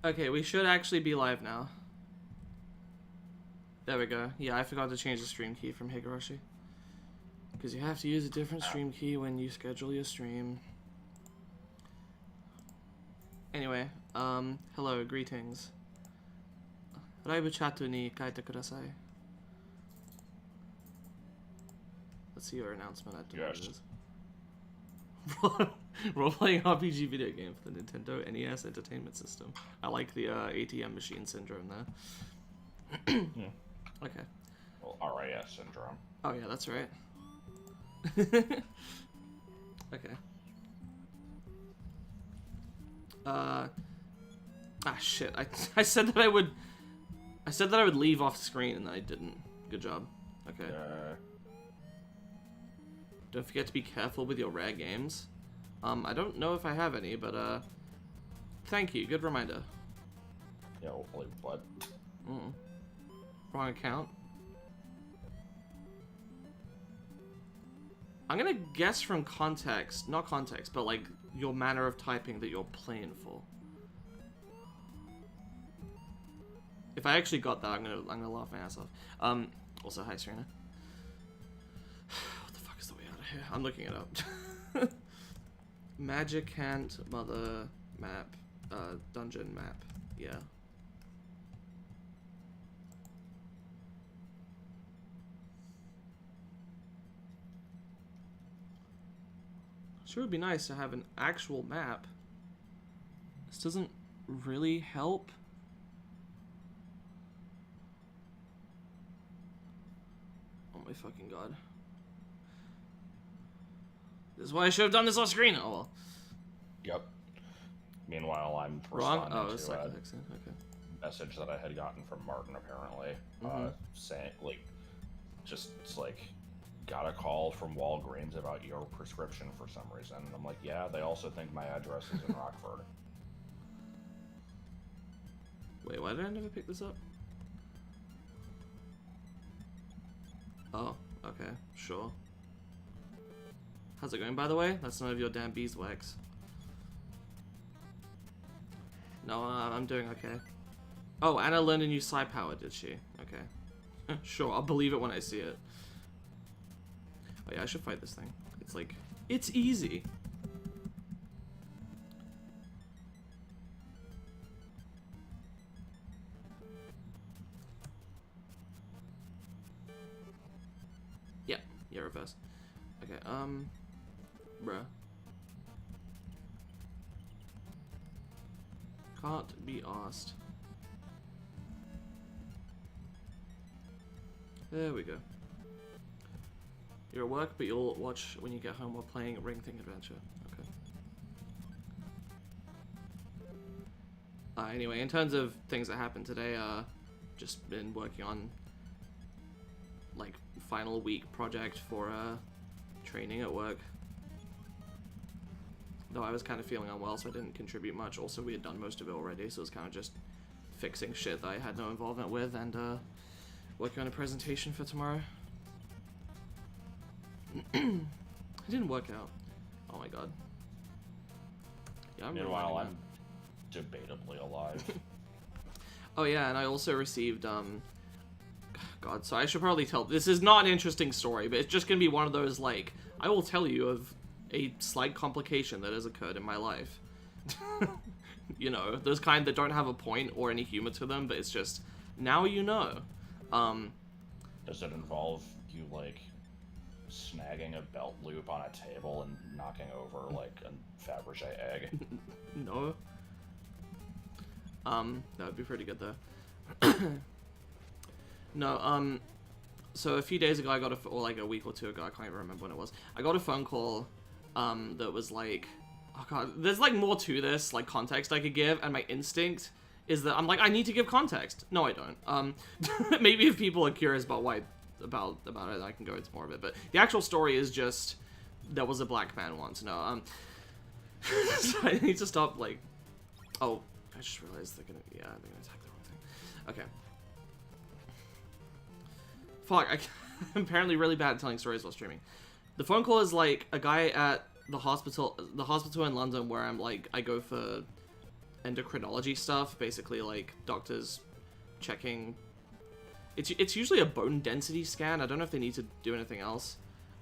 Okay, we should actually be live now. There we go. Yeah, I forgot to change the stream key from Higurashi. Because you have to use a different stream key when you schedule your stream. Anyway, hello, greetings. Raibu chatu ni kaite kudasai. Let's see your announcement. I don't know what it is. Role-playing RPG video game for the Nintendo NES Entertainment System. I like the ATM machine syndrome there. Yeah. Okay. Well, RIS syndrome. Oh yeah, that's right. Okay. Shit. I said that I would leave off screen and then I didn't. Good job. Okay. Don't forget to be careful with your rare games. I don't know if I have any, but thank you. Good reminder. Yeah, hopefully, what? Wrong account. I'm gonna guess from context, not context, but like your manner of typing that you're playing for. If I actually got that, I'm gonna laugh my ass off. Also, hi Serena. What the fuck is the way out of here? I'm looking it up. Magicant mother map, dungeon map. Yeah. Sure would be nice to have an actual map. This doesn't really help. Oh my fucking god. This is why I should have done this off screen. Oh well. Yep. Meanwhile, I'm wrong. responding Oh, it's to like a okay. message that I had gotten from Martin, apparently, saying, like, just, it's like, got a call from Walgreens about your prescription for some reason. And I'm like, yeah, they also think my address is in Rockford. Wait, why did I never pick this up? Oh, okay, sure. How's it going, by the way? That's none of your damn beeswax. No, I'm doing okay. Oh, Anna learned a new psi power, did she? Okay. Sure, I'll believe it when I see it. Oh yeah, I should fight this thing. It's like, it's easy. Yeah, reverse. Okay, bruh. Can't be asked. There we go. You're at work, but you'll watch when you get home while playing Ring Thing Adventure. Okay. Anyway, in terms of things that happened today, just been working on like final week project for training at work. Though I was kind of feeling unwell, so I didn't contribute much. Also, we had done most of it already, so it was kind of just fixing shit that I had no involvement with and working on a presentation for tomorrow. It didn't work out. Oh my god. Yeah, Meanwhile, I'm debatably alive. Oh yeah, and I also received, God, so I should probably tell, this is not an interesting story, but it's just gonna be one of those, like, I will tell you of a slight complication that has occurred in my life. You know, those kind that don't have a point or any humor to them, but it's just, now you know. Does it involve you, like, snagging a belt loop on a table and knocking over, like, a Fabergé egg? No. That would be pretty good, though. No, so a few days ago I got or like a week or two ago, I can't even remember when it was, I got a phone call, that was like, oh god, there's like more to this, like context I could give, and my instinct is that I'm like, I need to give context. No, I don't. Maybe if people are curious about why, about it, I can go into more of it, but the actual story is just, there was a black man once, no, so I need to stop, like, oh, I just realized they're gonna attack the wrong thing. Okay. Fuck, I'm apparently really bad at telling stories while streaming. The phone call is like a guy at the hospital in London where I'm like, I go for endocrinology stuff, basically like doctors checking. It's usually a bone density scan. I don't know if they need to do anything else.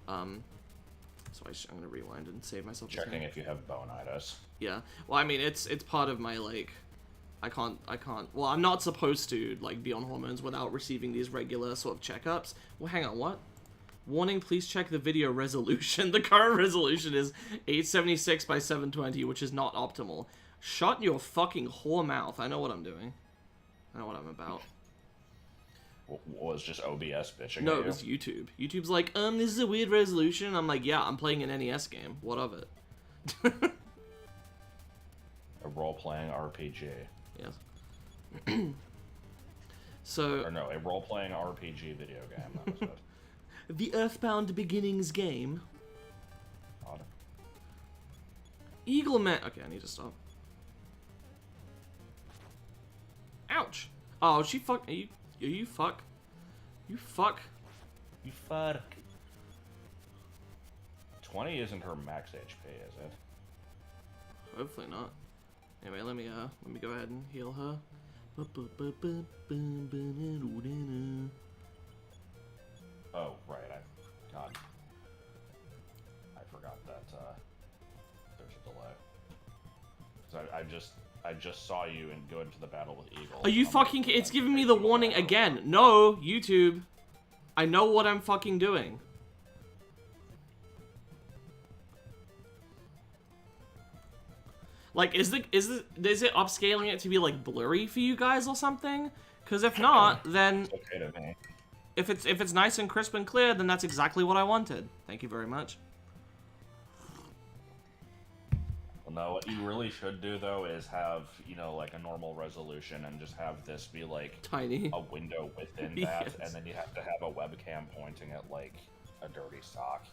So I'm gonna rewind and save myself. Checking if you have bonitis. Yeah. Well, I mean, it's part of my like. I can't. Well, I'm not supposed to like be on hormones without receiving these regular sort of checkups. Well, hang on. What? Warning, please check the video resolution. The current resolution is 876 by 720, which is not optimal. Shut your fucking whore mouth. I know what I'm doing. I know what I'm about. Was just OBS bitching No, at it was YouTube. YouTube's like, this is a weird resolution. I'm like, yeah, I'm playing an NES game. What of it? A role-playing RPG. Yes. So... Or no, a role-playing RPG video game, that was it. The EarthBound Beginnings game. Odd. Eagle Man... Okay, I need to stop. Ouch! Oh, she fuck... Are you fuck? You fuck? You fuck. 20 isn't her max HP, is it? Hopefully not. Anyway, let me go ahead and heal her. Oh, right, God. I forgot that, there's a delay. Because I just saw you and go into the battle with Eagle. Are you fucking... It's giving me the warning again. No, YouTube. I know what I'm fucking doing. Like, is it upscaling it to be, like, blurry for you guys or something? Because if not, then... It's okay to me. If it's nice and crisp and clear, then that's exactly what I wanted. Thank you very much. Well, no, what you really should do, though, is have, you know, like, a normal resolution and just have this be, like... Tiny. A window within that, Yes. And then you have to have a webcam pointing at, like, a dirty sock.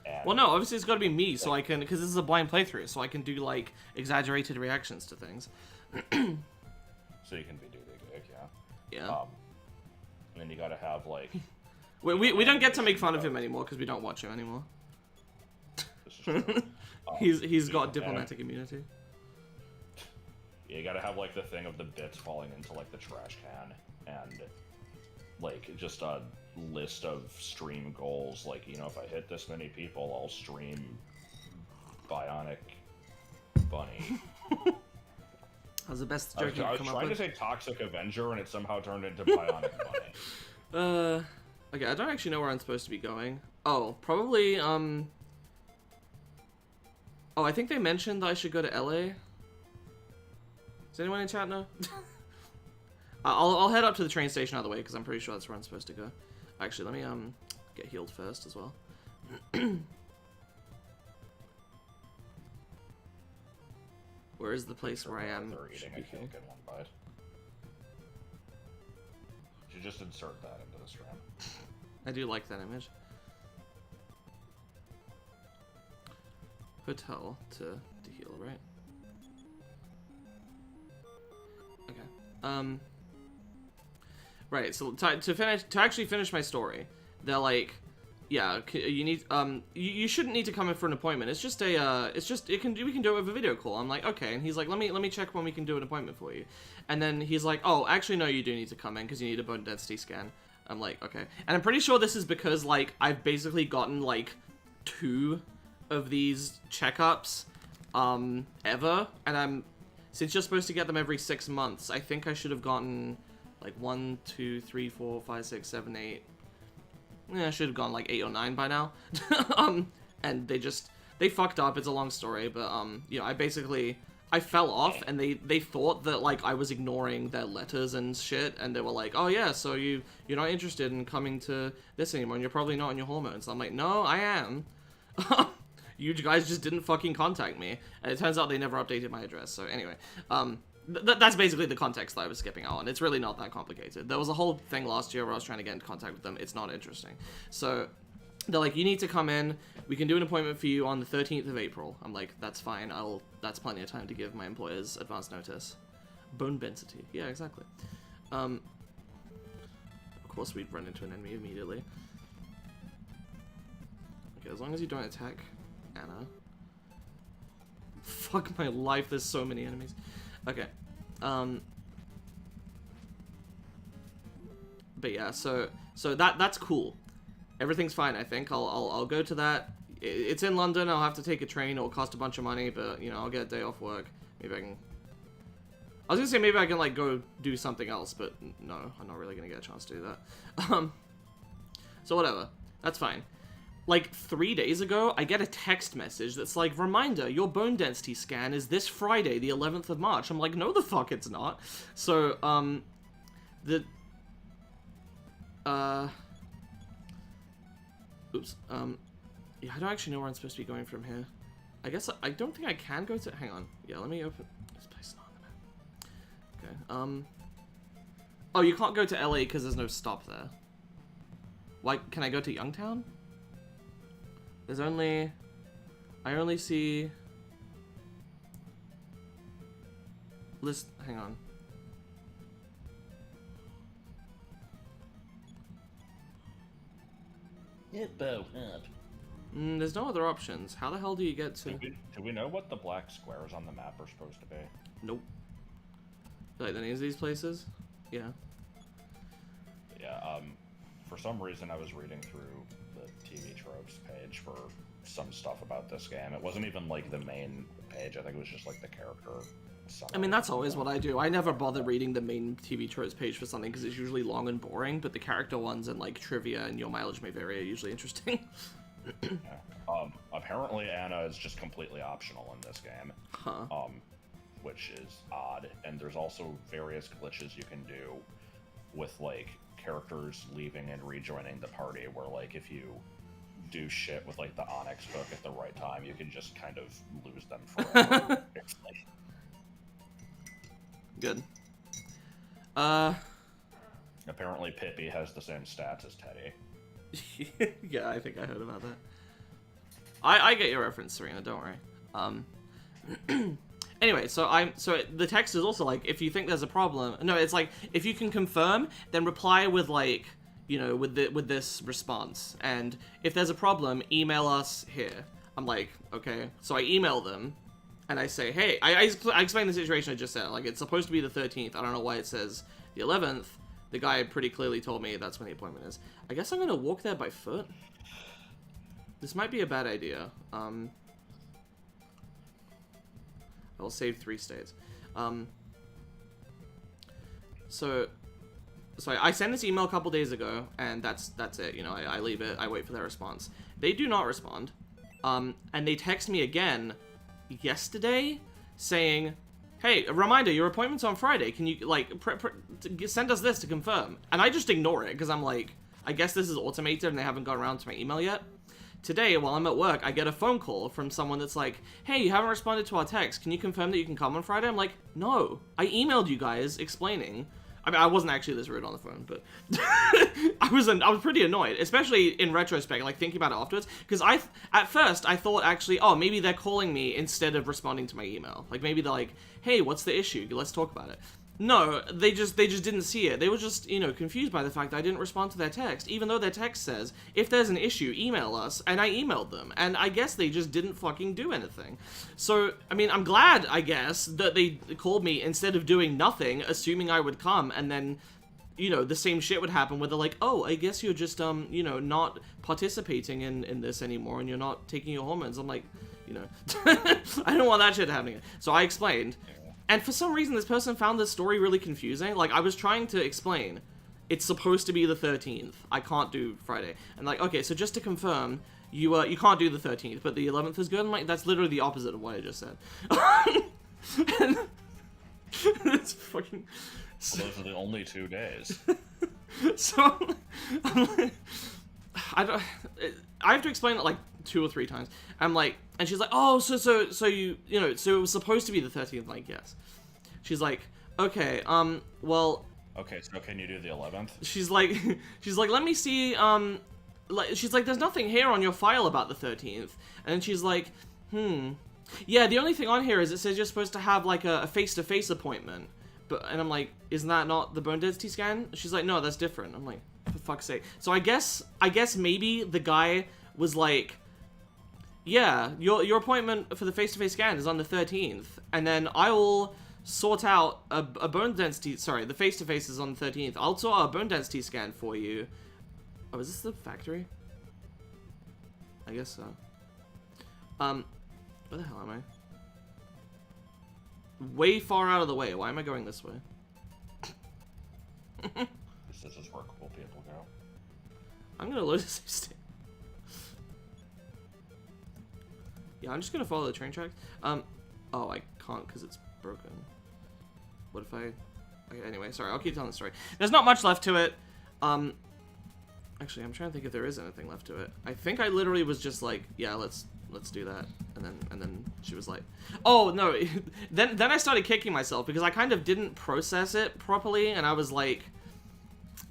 And Well, no, obviously it's got to be me, so I can... Because this is a blind playthrough, so I can do, like, exaggerated reactions to things. So you can be Doodle-Gig, yeah. Yeah. And then you gotta have, like... We don't get to make fun of him anymore, because we don't watch him anymore. This is true. He's got diplomatic immunity. You gotta have, like, the thing of the bits falling into, like, the trash can, and, like, just a list of stream goals, like, you know, if I hit this many people, I'll stream Bionic Bunny. That's the best joke I was come up trying to with. say Toxic Avenger, and it somehow turned into Bionic Bunny. Okay, I don't actually know where I'm supposed to be going. Oh, probably, Oh, I think they mentioned that I should go to LA. Does anyone in chat know? I'll head up to the train station out of the way, because I'm pretty sure that's where I'm supposed to go. Actually, let me, get healed first as well. Where is the place where I am? They're eating a cake in one bite. You should just insert that into the stream. I do like that image. Hotel to heal, right? Okay. Right. So to actually finish my story, they're like, yeah, you need you shouldn't need to come in for an appointment. It's just a we can do it with a video call. I'm like, okay, and he's like, let me check when we can do an appointment for you, and then he's like, oh, actually no, you do need to come in because you need a bone density scan. I'm like, okay, and I'm pretty sure this is because like I've basically gotten like 2 of these checkups ever, and since you're supposed to get them every 6 months, I think I should have gotten like 1, 2, 3, 4, 5, 6, 7, 8. Yeah, I should have gone like 8 or 9 by now. And they fucked up. It's a long story, but you know, I fell off, and they thought that like I was ignoring their letters and shit, and they were like, oh yeah, so you're not interested in coming to this anymore, and you're probably not on your hormones. I'm like, no, I am. You guys just didn't fucking contact me, and it turns out they never updated my address. So anyway, that's basically the context that I was skipping out, and it's really not that complicated. There was a whole thing last year where I was trying to get in contact with them. It's not interesting. So they're like, you need to come in. We can do an appointment for you on the 13th of April. I'm like, that's fine. That's plenty of time to give my employers advance notice. Bone density. Yeah, exactly. Of course, we'd run into an enemy immediately. Okay, as long as you don't attack Anna. Fuck my life, there's so many enemies. Okay. But yeah, so that's cool. Everything's fine, I think. I'll go to that. It's in London. I'll have to take a train. It'll cost a bunch of money, but you know, I'll get a day off work. Maybe I can. I was gonna say maybe I can like go do something else, but no, I'm not really gonna get a chance to do that. So whatever. That's fine. Like 3 days ago, I get a text message that's like, reminder, your bone density scan is this Friday, the 11th of March. I'm like, no the fuck it's not. So, oops, yeah, I don't actually know where I'm supposed to be going from here. I guess I don't think I can go to, hang on. Yeah, let me open, this place is not on the map. Okay, oh, you can't go to LA because there's no stop there. Why, can I go to Youngtown? There's only... I only see... List... Hang on. There's no other options. How the hell do you get to... Do we know what the black squares on the map are supposed to be? Nope. Like the names of these places? Yeah. Yeah, for some reason I was reading through the TV tropes page for some stuff about this game. It wasn't even like the main page. I think it was just like the character summary. I mean, that's always what I do. I never bother reading the main TV tropes page for something because it's usually long and boring, but the character ones and like trivia and your mileage may vary are usually interesting. Yeah. Apparently Anna is just completely optional in this game. Huh. Which is odd. And there's also various glitches you can do with like characters leaving and rejoining the party where like if you do shit with like the Onyx book at the right time, you can just kind of lose them forever. It's like... Good. Apparently Pippi has the same stats as Teddy. Yeah, I think I heard about that. I get your reference, Serena, don't worry. Anyway, so the text is also like, if you think there's a problem, no, it's like, if you can confirm, then reply with like, you know, with this response, and if there's a problem, email us here. I'm like, okay, so I email them, and I say, hey, I explain the situation I just said, like, it's supposed to be the 13th, I don't know why it says the 11th, the guy pretty clearly told me that's when the appointment is. I guess I'm gonna walk there by foot. This might be a bad idea. I'll save 3 states. So I sent this email a couple days ago, and that's it. You know, I leave it. I wait for their response. They do not respond. And they text me again yesterday saying, hey, a reminder, your appointment's on Friday. Can you, like, send us this to confirm? And I just ignore it, because I'm like, I guess this is automated and they haven't got around to my email yet. Today, while I'm at work, I get a phone call from someone that's like, hey, you haven't responded to our text. Can you confirm that you can come on Friday? I'm like, no. I emailed you guys explaining. I mean, I wasn't actually this rude on the phone, but I was pretty annoyed, especially in retrospect, like thinking about it afterwards, because at first I thought actually, oh, maybe they're calling me instead of responding to my email. Like maybe they're like, hey, what's the issue? Let's talk about it. No, they just didn't see it. They were just, you know, confused by the fact that I didn't respond to their text, even though their text says, if there's an issue, email us, and I emailed them, and I guess they just didn't fucking do anything. So, I mean, I'm glad, I guess, that they called me instead of doing nothing, assuming I would come, and then, you know, the same shit would happen where they're like, oh, I guess you're just, you know, not participating in this anymore, and you're not taking your hormones. I'm like, you know, I don't want that shit happening. So I explained. And for some reason, this person found this story really confusing. Like, I was trying to explain, it's supposed to be the 13th. I can't do Friday. And like, okay, so just to confirm, you can't do the 13th, but the 11th is good? I'm like, that's literally the opposite of what I just said. And it's fucking... Well, those are the only 2 days. So, I have to explain it like 2 or 3 times. I'm like, and she's like, oh, so you know, so it was supposed to be the 13th. I'm like, yes. She's like, okay, well. Okay, so can you do the 11th? She's like, let me see, she's like, there's nothing here on your file about the 13th. And she's like, yeah, the only thing on here is it says you're supposed to have like a face-to-face appointment. And I'm like, isn't that not the bone density scan? She's like, no, that's different. I'm like, for fuck's sake. So I guess maybe the guy was like, yeah, your appointment for the face-to-face scan is on the 13th, and then I will sort out a bone density. Sorry, the face-to-face is on the 13th. I'll sort out a bone density scan for you. Oh, is this the factory? I guess so. Where the hell am I? Way far out of the way. Why am I going this way? This is where cool people go. I'm gonna load this state. Yeah, I'm just gonna follow the train tracks. Oh, I can't because it's broken. What if I... Okay, anyway, sorry, I'll keep telling the story. There's not much left to it. Actually, I'm trying to think if there is anything left to it. I think I literally was just like, yeah, let's do that. And then she was like, oh, no. then I started kicking myself because I kind of didn't process it properly, and I was like,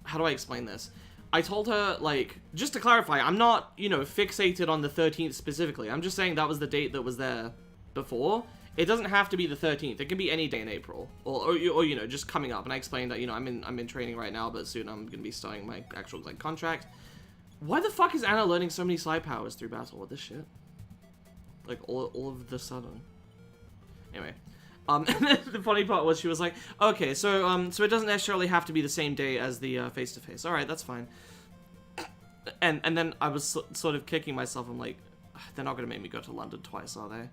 how do I explain this? I told her, like, just to clarify, I'm not, you know, fixated on the 13th specifically. I'm just saying that was the date that was there before. It doesn't have to be the 13th. It can be any day in April, or you know, just coming up. And I explained that, you know, I'm in training right now, but soon I'm gonna be starting my actual like contract. Why the fuck is Anna learning so many side powers through battle? What this shit? Like all of the sudden. Anyway, the funny part was she was like, okay, so so it doesn't necessarily have to be the same day as the face-to-face. All right, that's fine. And then I was sort of kicking myself. I'm like, they're not gonna make me go to London twice, are they?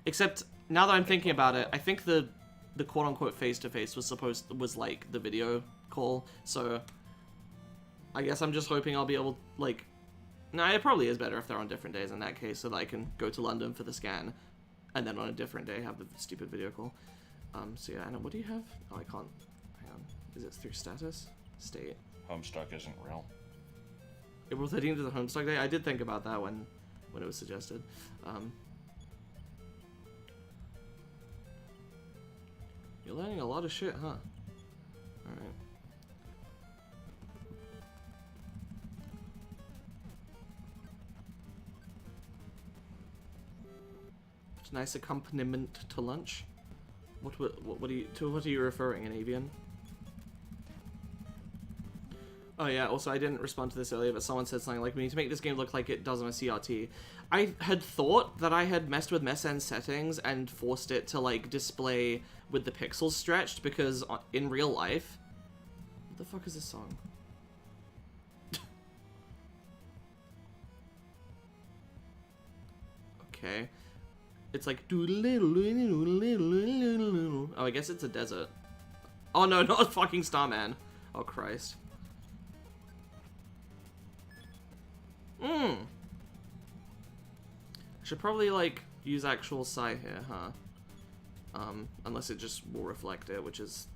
Except now that I'm thinking about it, I think the quote-unquote face-to-face was like the video call, so I guess I'm just hoping I'll be able, like... Nah, it probably is better if they're on different days in that case, so that I can go to London for the scan, and then on a different day have the stupid video call. So yeah, Anna, what do you have? Oh, I can't... Hang on. Is it through status? State. Homestuck isn't real. April 13th is a Homestuck day? I did think about that when it was suggested. You're learning a lot of shit, huh? Alright. It's a nice accompaniment to lunch. What are you referring, an avian? Oh yeah, also I didn't respond to this earlier, but someone said something like, we need to make this game look like it does on a CRT. I had thought that I had messed with MSN settings and forced it to, like, display with the pixels stretched, because in real life... What the fuck is this song? Okay. It's like... Oh, I guess it's a desert. Oh no, not fucking Starman. Oh, Christ. Should probably, like, use actual psi here, huh? Unless it just will reflect it, which is...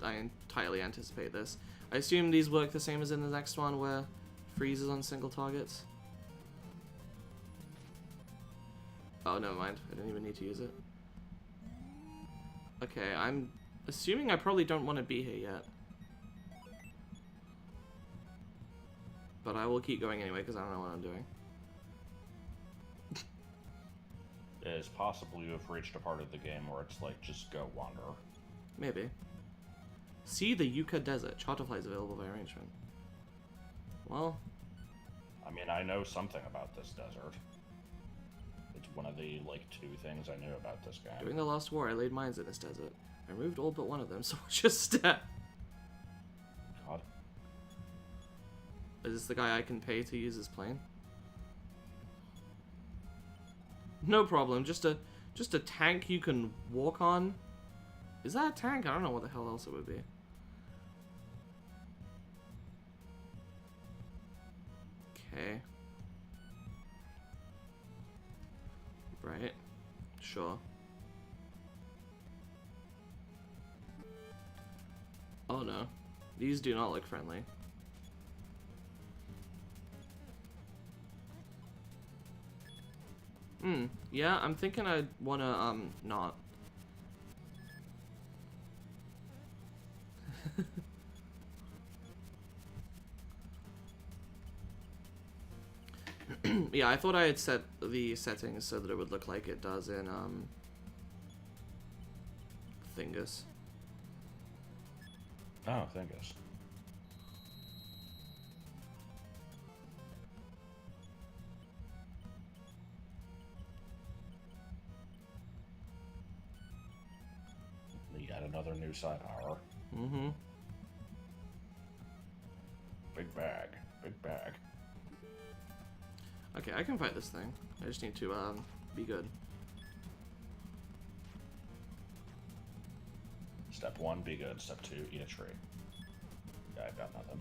I entirely anticipate this. I assume these work the same as in the next one, where freeze is on single targets. Oh, never mind. I didn't even need to use it. Okay, I'm assuming I probably don't want to be here yet. But I will keep going anyway, because I don't know what I'm doing. It is possible you have reached a part of the game where it's like, just go wander. Maybe. See the Yucca Desert. Charter flights available by arrangement. Well... I mean, I know something about this desert. It's one of the, like, 2 things I knew about this game. During the Lost War, I laid mines in this desert. I removed all but one of them, so watch your step. God. Is this the guy I can pay to use his plane? No problem. Just a tank you can walk on. Is that a tank? I don't know what the hell else it would be. Okay. Right. Sure. Oh no. These do not look friendly. Yeah, I'm thinking I'd wanna, not. Yeah, I thought I had set the settings so that it would look like it does in, Thingus. Oh, Thingus. Yet another new side power. Mm-hmm. Big bag. Big bag. Okay, I can fight this thing. I just need to be good. Step 1, be good. Step 2, eat a tree. Yeah, I've got nothing.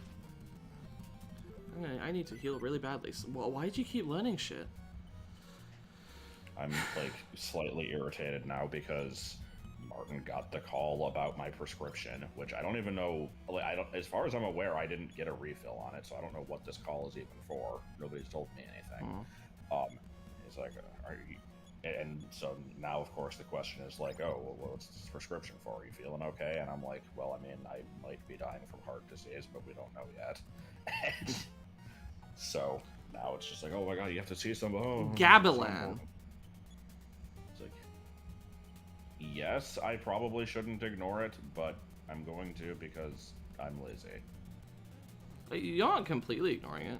I need to heal really badly. So, well, why did you keep learning shit? I'm like slightly irritated now because Martin got the call about my prescription, which I don't even know. Like, I don't, as far as I'm aware, I didn't get a refill on it, so I don't know what this call is even for. Nobody's told me anything. He's like, "Are you?" And so now, of course, the question is like, "Oh, well, what's this prescription for? Are you feeling okay?" And I'm like, "Well, I mean, I might be dying from heart disease, but we don't know yet." And so now it's just like, "Oh my god, you have to see some." Oh, Gabilan. Yes, I probably shouldn't ignore it, but I'm going to because I'm lazy. You aren't completely ignoring it.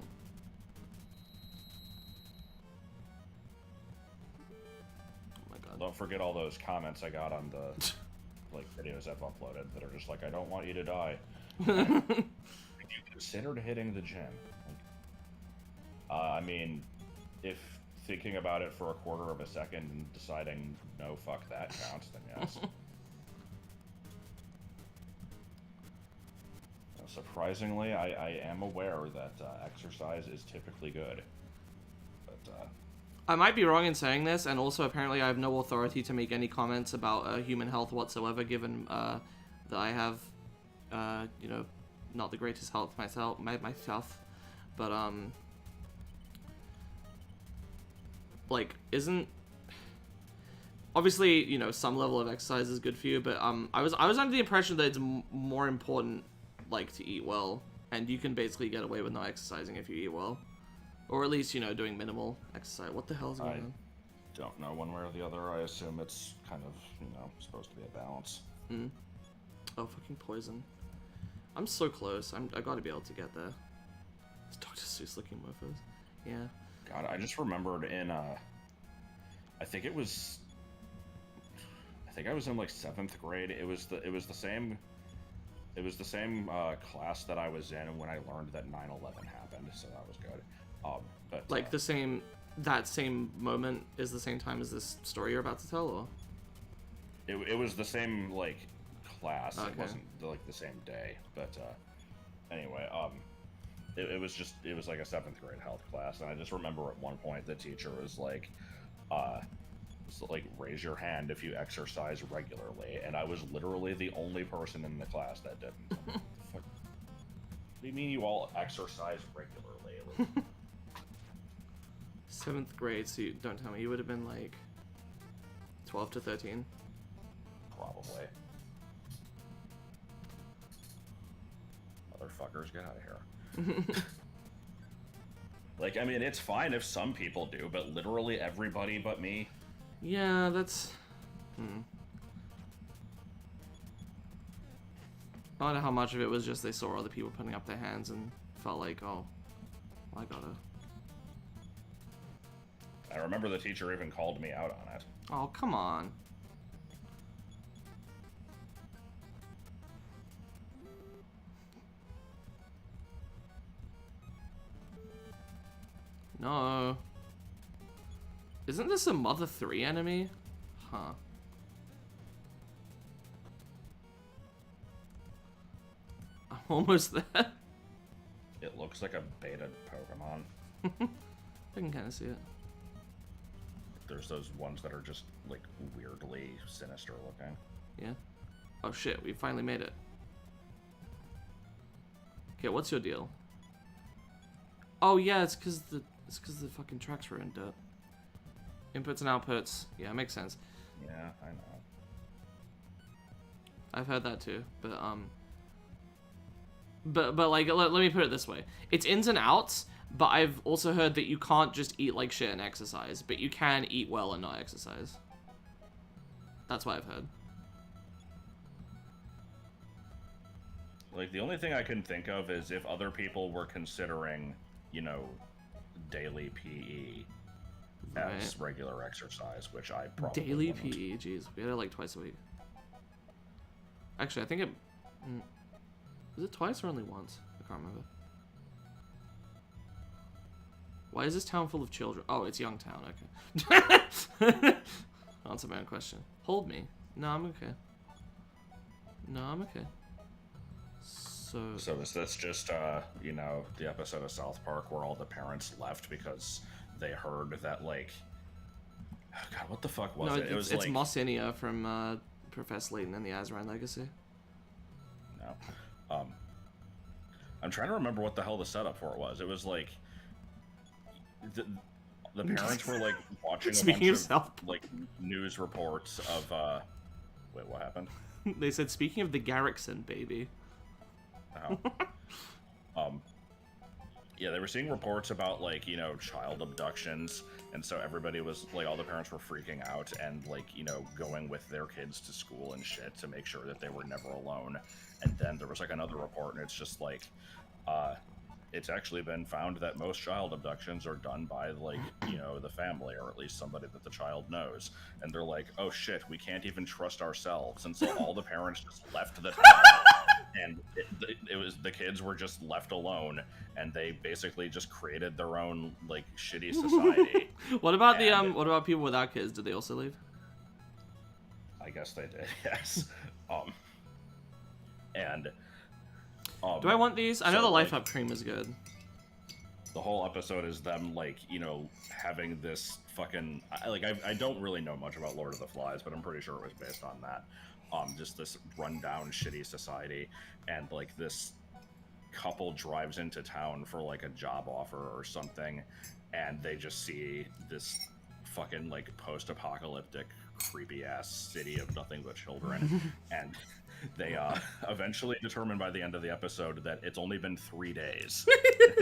Oh my god. Don't forget all those comments I got on the like videos I've uploaded that are just like, I don't want you to die. Have you considered hitting the gym? Like, I mean, if thinking about it for a quarter of a second and deciding no, fuck that counts, then yes. Surprisingly, I am aware that exercise is typically good, but I might be wrong in saying this, and also apparently I have no authority to make any comments about human health whatsoever, given that I have, you know, not the greatest health myself, but like, isn't, obviously, you know, some level of exercise is good for you, but I was under the impression that it's more important, like, to eat well, and you can basically get away with not exercising if you eat well, or at least, you know, doing minimal exercise. What the hell's going on? Don't know one way or the other. I assume it's kind of, you know, supposed to be a balance. Oh, fucking poison. I'm so close. I gotta be able to get there. It's Dr. Seuss looking mofos. Yeah. God, I just remembered in, I think I was in like 7th grade. It was the same class that I was in when I learned that 9/11 happened, so that was good. But like that same moment is the same time as this story you're about to tell, or? It was the same like class. Okay. It wasn't like the same day, but anyway, it was like a 7th grade health class, and I just remember at one point the teacher was like, raise your hand if you exercise regularly, and I was literally the only person in the class that didn't. What do you mean you all exercise regularly? 7th grade, so you don't tell me, you would have been like 12 to 13. Probably. Motherfuckers, get out of here. Like, I mean, it's fine if some people do, but literally everybody but me. Yeah, that's... I don't know how much of it was just they saw other people putting up their hands and felt like, oh, I gotta... I remember the teacher even called me out on it. Oh, come on. No. Isn't this a Mother 3 enemy? Huh. I'm almost there. It looks like a beta Pokemon. I can kind of see it. There's those ones that are just, like, weirdly sinister looking. Yeah. Oh shit, we finally made it. Okay, what's your deal? Oh yeah, it's cause the fucking tracks were in dirt. Inputs and outputs. Yeah, makes sense. Yeah, I know. I've heard that too, but like, let me put it this way. It's ins and outs, but I've also heard that you can't just eat like shit and exercise, but you can eat well and not exercise. That's what I've heard. Like, the only thing I can think of is if other people were considering, you know, daily PE as regular exercise, which I probably Daily wouldn't. PE, jeez. We had it like twice a week. Actually, I think it... Is it twice or only once? I can't remember. Why is this town full of children? Oh, it's Youngtown, okay. Answer my own question. Hold me. No, I'm okay. No, I'm okay. So is this just, you know, the episode of South Park where all the parents left because they heard that, like... Oh, God, what the fuck was it? It's like... Mos Inia from Professor Layton and the Azran Legacy. No. I'm trying to remember what the hell the setup for it was. It was like... The parents were, like, watching a bunch of, like, news reports of, Wait, what happened? They said, speaking of the Garrickson baby... Oh. Yeah, they were seeing reports about, like, you know, child abductions, and so everybody was, like, all the parents were freaking out and, like, you know, going with their kids to school and shit to make sure that they were never alone. And then there was, like, another report, and it's just, like, it's actually been found that most child abductions are done by, like, you know, the family, or at least somebody that the child knows. And they're like, oh shit, we can't even trust ourselves. And so all the parents just left the town. And it was, the kids were just left alone, and they basically just created their own, like, shitty society. What about what about people without kids? Did they also leave? I guess they did, yes. Do I want these? I know the Life Up cream is good. The whole episode is them, like, you know, having this fucking... Like, I don't really know much about Lord of the Flies, but I'm pretty sure it was based on that. Just this rundown, shitty society, and, like, this couple drives into town for, like, a job offer or something, and they just see this fucking, like, post-apocalyptic, creepy-ass city of nothing but children, and... They eventually determine by the end of the episode that it's only been 3 days.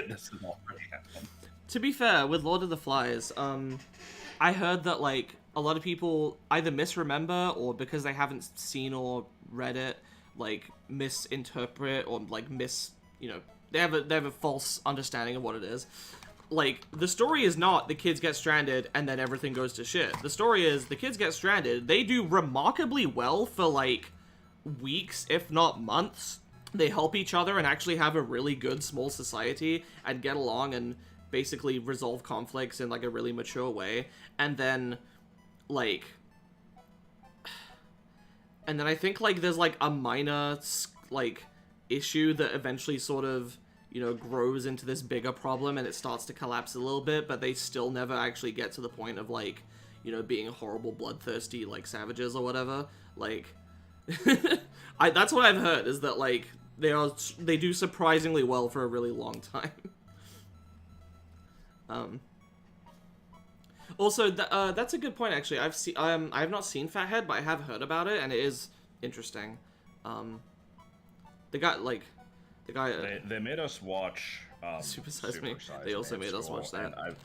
This has already happened. To be fair, with Lord of the Flies, I heard that, like, a lot of people either misremember or because they haven't seen or read it, like, misinterpret or, like, you know, they have a false understanding of what it is. Like, the story is not the kids get stranded and then everything goes to shit. The story is the kids get stranded, they do remarkably well for, like, weeks, if not months. They help each other and actually have a really good small society and get along and basically resolve conflicts in, like, a really mature way. And then, like... And then I think, like, there's, like, a minor, like, issue that eventually sort of, you know, grows into this bigger problem and it starts to collapse a little bit, but they still never actually get to the point of, like, you know, being horrible, bloodthirsty, like, savages or whatever. Like... that's what I've heard, is that, like, they do surprisingly well for a really long time. Also, that's a good point, actually. I've not seen Fathead, but I have heard about it, and it is interesting. The guy. They made us watch Super Size Me. They also made us watch that.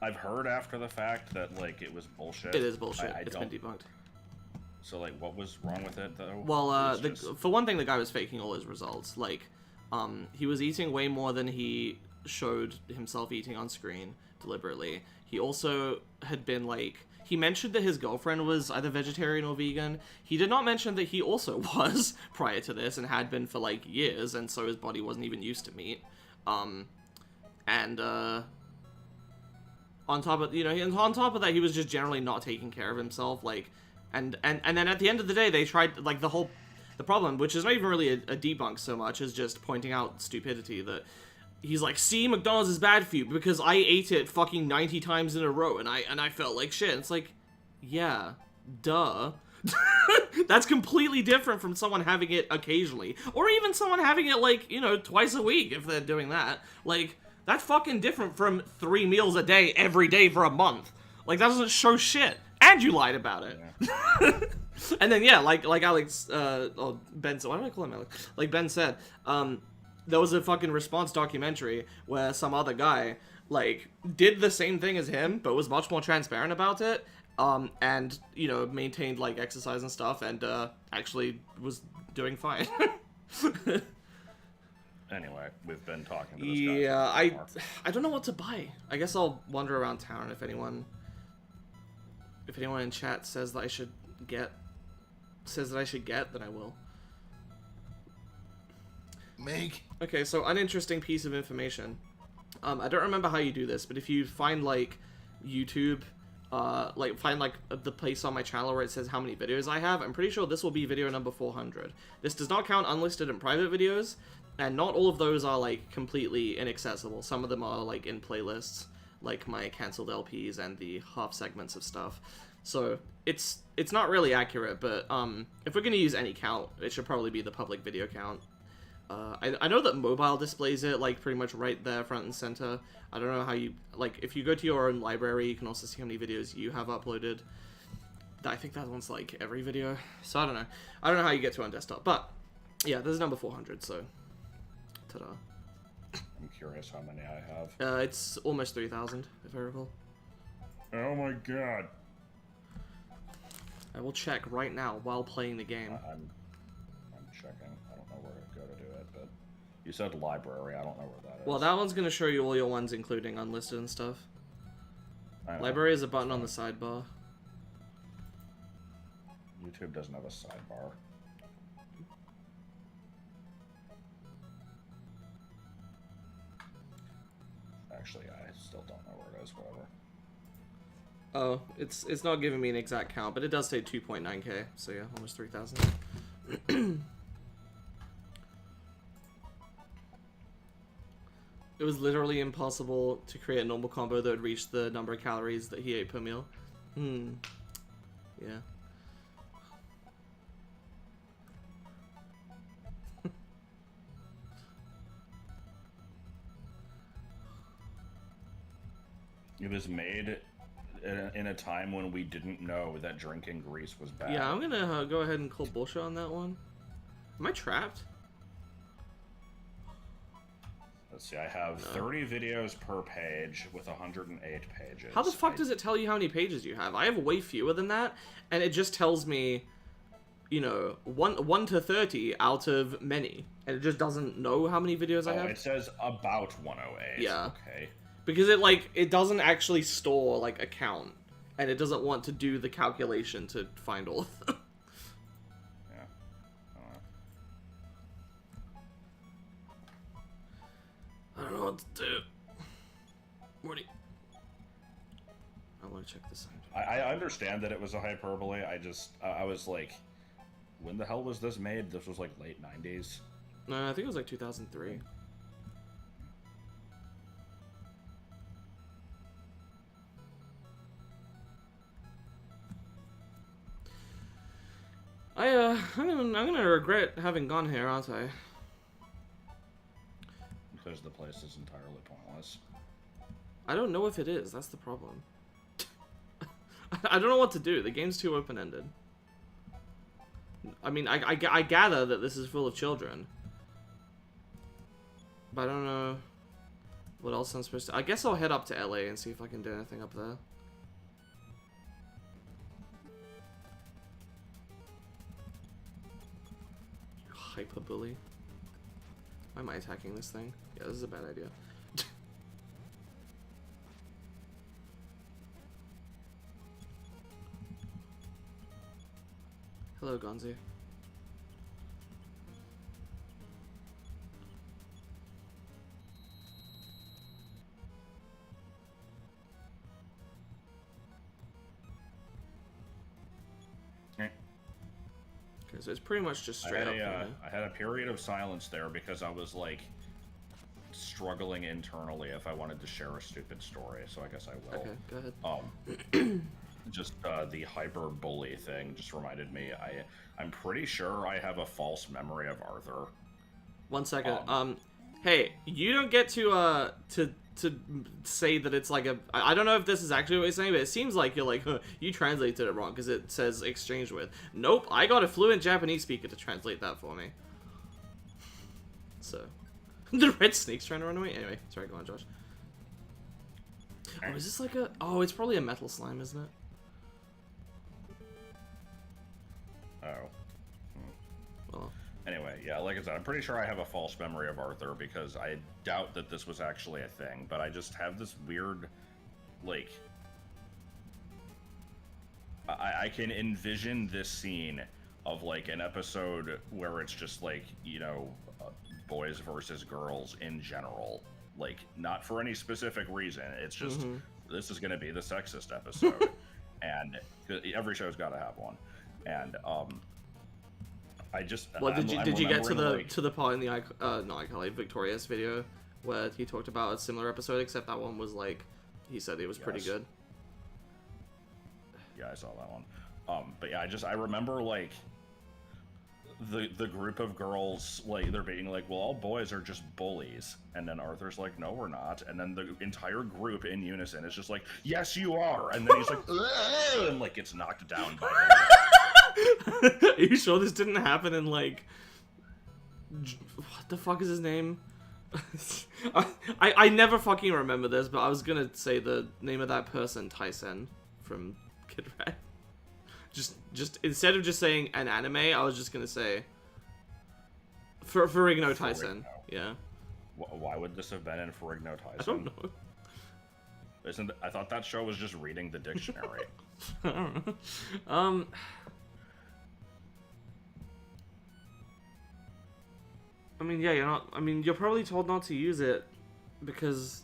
I've heard after the fact that, like, it was bullshit. It is bullshit. It's been debunked. So, like, what was wrong with it, though? Well, for one thing, the guy was faking all his results. Like, he was eating way more than he showed himself eating on screen, deliberately. He also had been, like... He mentioned that his girlfriend was either vegetarian or vegan. He did not mention that he also was, prior to this, and had been for, like, years, and so his body wasn't even used to meat. On top of, you know, on top of that, he was just generally not taking care of himself, like... And then at the end of the day, they tried, like, the problem, which is not even really a debunk so much, is just pointing out stupidity, that he's like, see, McDonald's is bad for you, because I ate it fucking 90 times in a row, and I felt like shit. It's like, yeah, duh. That's completely different from someone having it occasionally, or even someone having it, like, you know, twice a week, if they're doing that. Like, that's fucking different from 3 meals a day, every day for a month. Like, that doesn't show shit. And you lied about it. Yeah. And then, yeah, like Alex, or Ben said, why do I call him Alex? Like Ben said, there was a fucking response documentary where some other guy, like, did the same thing as him, but was much more transparent about it, and, you know, maintained, like, exercise and stuff, and, actually was doing fine. Anyway, we've been talking to this guy. Yeah, I don't know what to buy. I guess I'll wander around town if anyone in chat says that I should get says that I should get, then I will. Make. Okay, so uninteresting piece of information. I don't remember how you do this, but if you find, like, YouTube, find, like, the place on my channel where it says how many videos I have, I'm pretty sure this will be video number 400. This does not count unlisted and private videos, and not all of those are, like, completely inaccessible. Some of them are, like, in playlists, like my cancelled LPs and the half segments of stuff. So, it's not really accurate, but, if we're gonna use any count, it should probably be the public video count. I know that mobile displays it, like, pretty much right there, front and center. I don't know how you, like, if you go to your own library, you can also see how many videos you have uploaded. I think that one's, like, every video. So, I don't know. I don't know how you get to it on desktop. But, yeah, this is number 400, so, ta-da. I'm curious how many I have. It's almost 3,000, if I recall. Oh my god. I will check right now while playing the game. I'm checking. I don't know where to go to do it, but you said library. I don't know where that is. Well, that one's going to show you all your ones, including unlisted and stuff. Library is a button on the sidebar. YouTube doesn't have a sidebar. Actually, I still don't know where it is. Whatever. Oh, it's not giving me an exact count, but it does say 2.9k, so yeah, almost 3,000. It was literally impossible to create a normal combo that would reach the number of calories that he ate per meal. Yeah. It was made in a time when we didn't know that drinking grease was bad. Yeah, I'm gonna go ahead and call bullshit on that one. Am I trapped? Let's see, I have 30 videos per page with 108 pages. How the fuck does it tell you how many pages you have? I have way fewer than that, and it just tells me, you know, 1 to 30 out of many. And it just doesn't know how many videos I have. It says about 108. Yeah. Okay. Because it doesn't actually store, like, a count. And it doesn't want to do the calculation to find all of them. Yeah. I don't know what to do. Morty. I want to check this out. I understand that it was a hyperbole. I was like, when the hell was this made? This was like late 90s. No, I think it was like 2003. I'm gonna regret having gone here, aren't I? Because the place is entirely pointless. I don't know if it is. That's the problem. I don't know what to do. The game's too open-ended. I mean, I gather that this is full of children. But I don't know what else I'm supposed to... I guess I'll head up to LA and see if I can do anything up there. Hyperbully. Why am I attacking this thing? Yeah, this is a bad idea. Hello, Gonzi. Okay, so it's pretty much just straight up. I had a period of silence there because I was like struggling internally if I wanted to share a stupid story. So I guess I will. Okay, go ahead. Just the hyperbole thing just reminded me. I'm pretty sure I have a false memory of Arthur. 1 second. Hey, you don't get to say that it's like a... I don't know if this is actually what you're saying, but it seems like you're like, you translated it wrong because it says exchange with. Nope, I got a fluent Japanese speaker to translate that for me. So, the red snake's trying to run away. Anyway, sorry, go on, Josh. Oh, is this like a... Oh, it's probably a metal slime, isn't it? Oh. Well. Anyway, yeah, like I said, I'm pretty sure I have a false memory of Arthur because I doubt that this was actually a thing, but I just have this weird, like... I can envision this scene of like an episode where it's just like, you know, boys versus girls in general, like not for any specific reason. It's just this is going to be the sexist episode, and every show's got to have one. And I just did you get to the part in the not iCarly, Victorious video where he talked about a similar episode, except that one was like, he said it was pretty good. Yeah, I saw that one. But yeah, I remember like the group of girls, like they're being like, well, all boys are just bullies, and then Arthur's like, no, we're not, and then the entire group in unison is just like, yes, you are, and then he's like, ugh! And like gets knocked down by them. Are you sure this didn't happen in like, what the fuck is his name? I never fucking remember this, but I was gonna say the name of that person, Tyson from Kid Rat. Just instead of just saying an anime, I was just gonna say Ferrigno Tyson. Yeah. Why would this have been in Ferrigno Tyson? I don't know. I thought that show was just reading the dictionary. I don't know. I mean, yeah, you're probably told not to use it because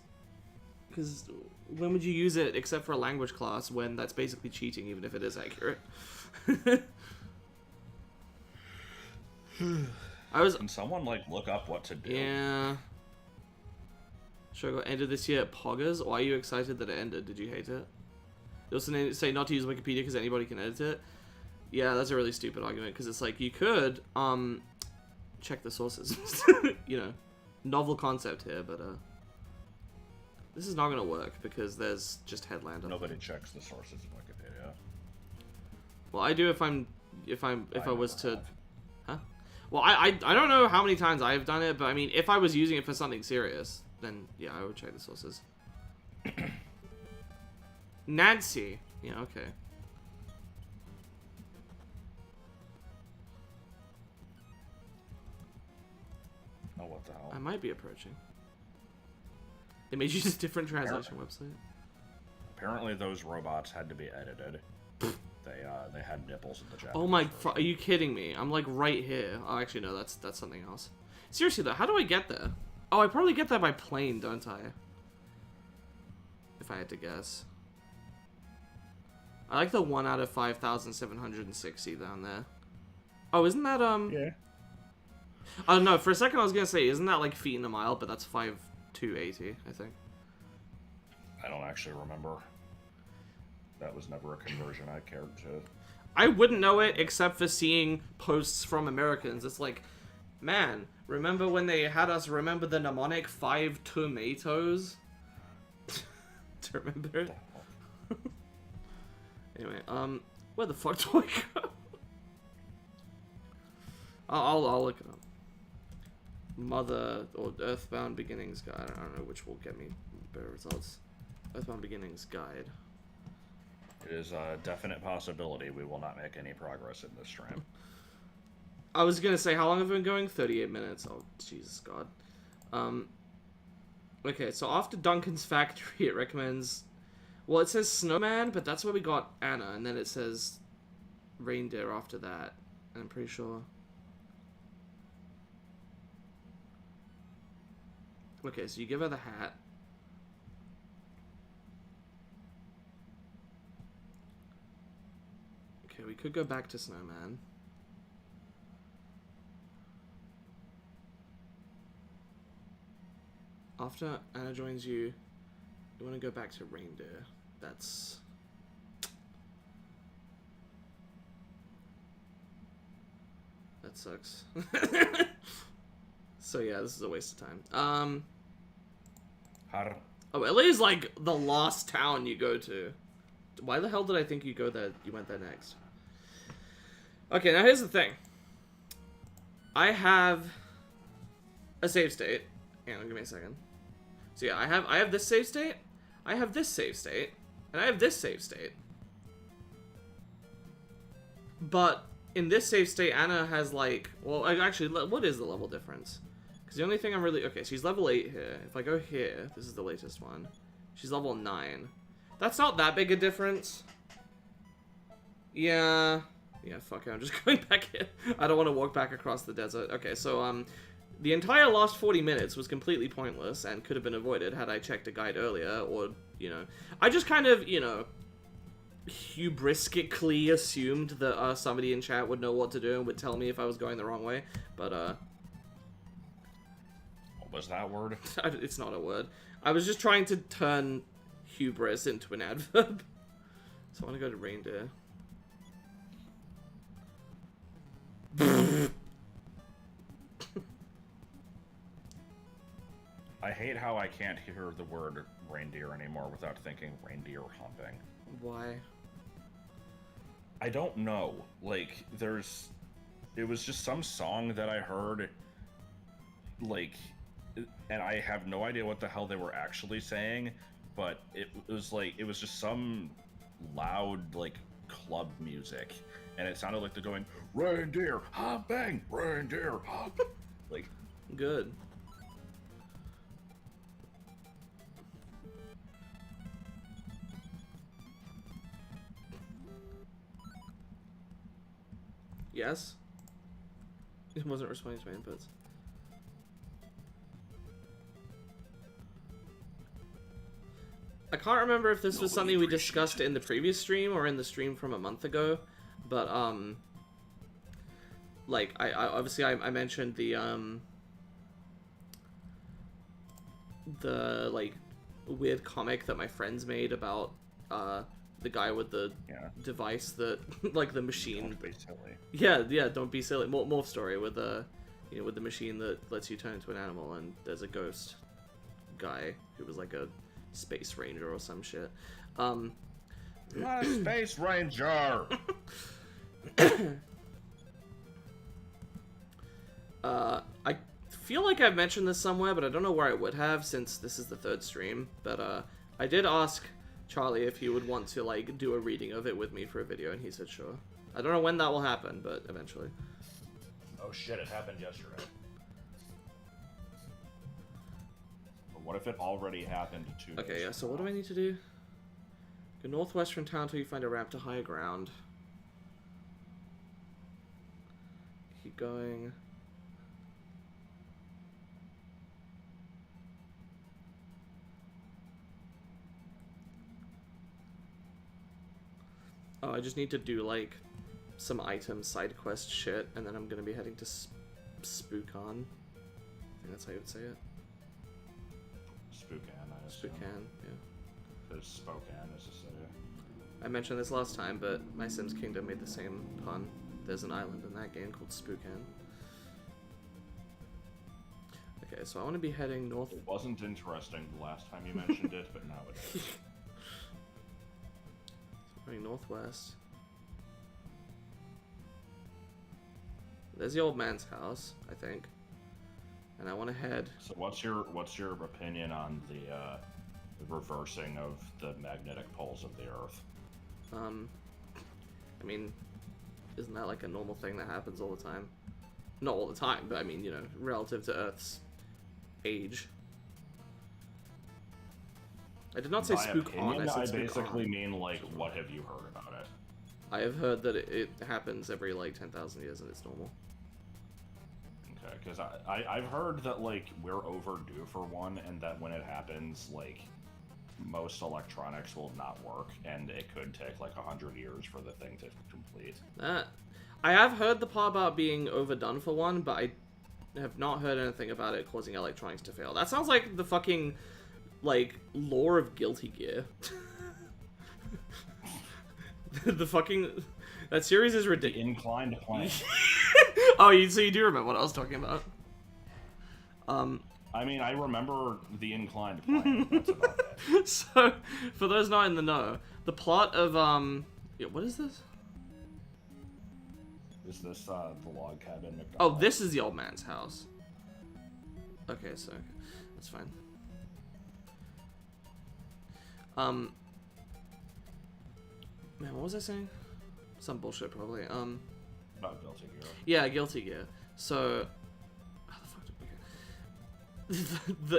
when would you use it except for a language class when that's basically cheating, even if it is accurate? Can someone like look up what to do? Yeah. Show got ended this year at Poggers. Why are you excited that it ended? Did you hate it? They also say not to use Wikipedia because anybody can edit it. Yeah, that's a really stupid argument because it's like you could check the sources. You know, novel concept here, but this is not gonna work because there's just Headlander. Nobody checks the sources of Wikipedia. Well, I do if I was to, huh? Well, I don't know how many times I've done it, but I mean, if I was using it for something serious, then yeah, I would check the sources. Nancy, yeah, okay. Oh, what the hell? I might be approaching. It made you use a different translation website. Apparently, those robots had to be edited. They had nipples in the Japanese. Oh my! Are you kidding me? I'm like right here. Oh, actually no, that's something else. Seriously though, how do I get there? Oh, I probably get there by plane, don't I? If I had to guess. I like the 1 out of 5,760 down there. Oh, isn't that Yeah. Oh no, for a second I was gonna say, isn't that like feet in a mile? But that's 5,280, I think. I don't actually remember. That was never a conversion I cared to. I wouldn't know it except for seeing posts from Americans. It's like, man, remember when they had us remember the mnemonic 5 tomatoes? Do you remember it? Anyway, where the fuck do I go? I'll look it up. Mother or EarthBound Beginnings Guide. I don't know which will get me better results. EarthBound Beginnings Guide. It is a definite possibility we will not make any progress in this stream. I was gonna say, how long have we been going? 38 minutes. Oh, Jesus God. Okay, so after Duncan's Factory, it recommends... Well, it says Snowman, but that's where we got Anna, and then it says Reindeer after that. And I'm pretty sure... Okay, so you give her the hat. Okay, we could go back to Snowman. After Anna joins you, you want to go back to Reindeer. That sucks. So yeah, this is a waste of time. Oh, LA is like the last town you go to. Why the hell did I think you went there next? Okay, now here's the thing. I have a save state. Hang on, give me a second. So yeah, I have this save state, I have this save state, and I have this save state. But in this save state, Anna has like, well, actually, what is the level difference? Because the only thing I'm really, okay, she's level 8 here. If I go here, this is the latest one. She's level 9. That's not that big a difference. Yeah. Yeah, fuck it, I'm just going back in. I don't want to walk back across the desert. Okay, so, the entire last 40 minutes was completely pointless and could have been avoided had I checked a guide earlier, or, you know... I just kind of, you know, hubristically assumed that, somebody in chat would know what to do and would tell me if I was going the wrong way, but, What was that word? It's not a word. I was just trying to turn hubris into an adverb. So I want to go to reindeer. I hate how I can't hear the word reindeer anymore without thinking reindeer humping. Why? I don't know. Like, it was just some song that I heard, like, and I have no idea what the hell they were actually saying, but it was just some loud, like, club music, and it sounded like they're going, reindeer humping, reindeer humping. Like, good. Yes? It wasn't responding to my inputs. I can't remember if this was something we discussed in the previous stream or in the stream from a month ago, but, like, I obviously I mentioned the, like, weird comic that my friends made about, the guy with the device that, like, the machine. Don't be silly. Yeah, don't be silly. Morph story with the, you know, with the machine that lets you turn into an animal, and there's a ghost guy who was like a space ranger or some shit. Not a space ranger. I feel like I've mentioned this somewhere, but I don't know where I would have since this is the third stream. But I did ask Charlie if he would want to, like, do a reading of it with me for a video, and he said sure. I don't know when that will happen, but eventually. Oh shit, it happened yesterday. But what if it already happened 2 days Okay, yeah, so what do I need to do? Go northwest from town till you find a ramp to higher ground. Keep going. Oh, I just need to do, like, some item side quest shit, and then I'm gonna be heading to Spookan. I think that's how you would say it. Spookan, I assume. Spookan, yeah. There's Spokane as a city. I mentioned this last time, but My Sims Kingdom made the same pun. There's an island in that game called Spookan. Okay, so I want to be heading north. It wasn't interesting the last time you mentioned it, but now it is. Going northwest. There's the old man's house, I think. And I want to head... So what's your opinion on the reversing of the magnetic poles of the Earth? I mean, isn't that like a normal thing that happens all the time? Not all the time, but I mean, you know, relative to Earth's age. I did not say spook on, I said spook basically on. mean, like, what have you heard about it? I have heard that it happens every, like, 10,000 years and it's normal. Okay, because I've heard that, like, we're overdue for one, and that when it happens, like, most electronics will not work, and it could take, like, 100 years for the thing to complete. I have heard the part about being overdone for one, but I have not heard anything about it causing electronics to fail. That sounds like the fucking... like, lore of Guilty Gear. The fucking... That series is ridiculous. The inclined plane. Oh, so you do remember what I was talking about. I mean, I remember the inclined plane. That's about it. So, for those not in the know, the plot of, yeah, what is this? Is this, the log cabin McDonald's? Oh, this is the old man's house. Okay, so, that's fine. Man, what was I saying? Some bullshit, probably. About Guilty Gear. Yeah, Guilty Gear. So, how the fuck did we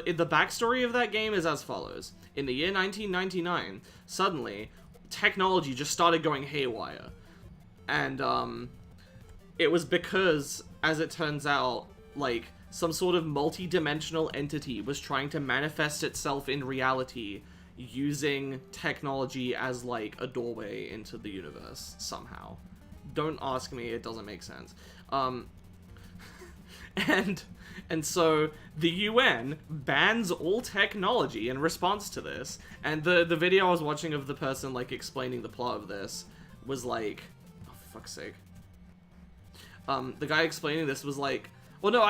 get... the backstory of that game is as follows. In the year 1999, suddenly, technology just started going haywire. And it was because, as it turns out, like, some sort of multi-dimensional entity was trying to manifest itself in reality using technology as, like, a doorway into the universe, somehow. Don't ask me, it doesn't make sense. And so the UN bans all technology in response to this, and the video I was watching of the person, like, explaining the plot of this was like, oh, for fuck's sake. The guy explaining this was like, well, no,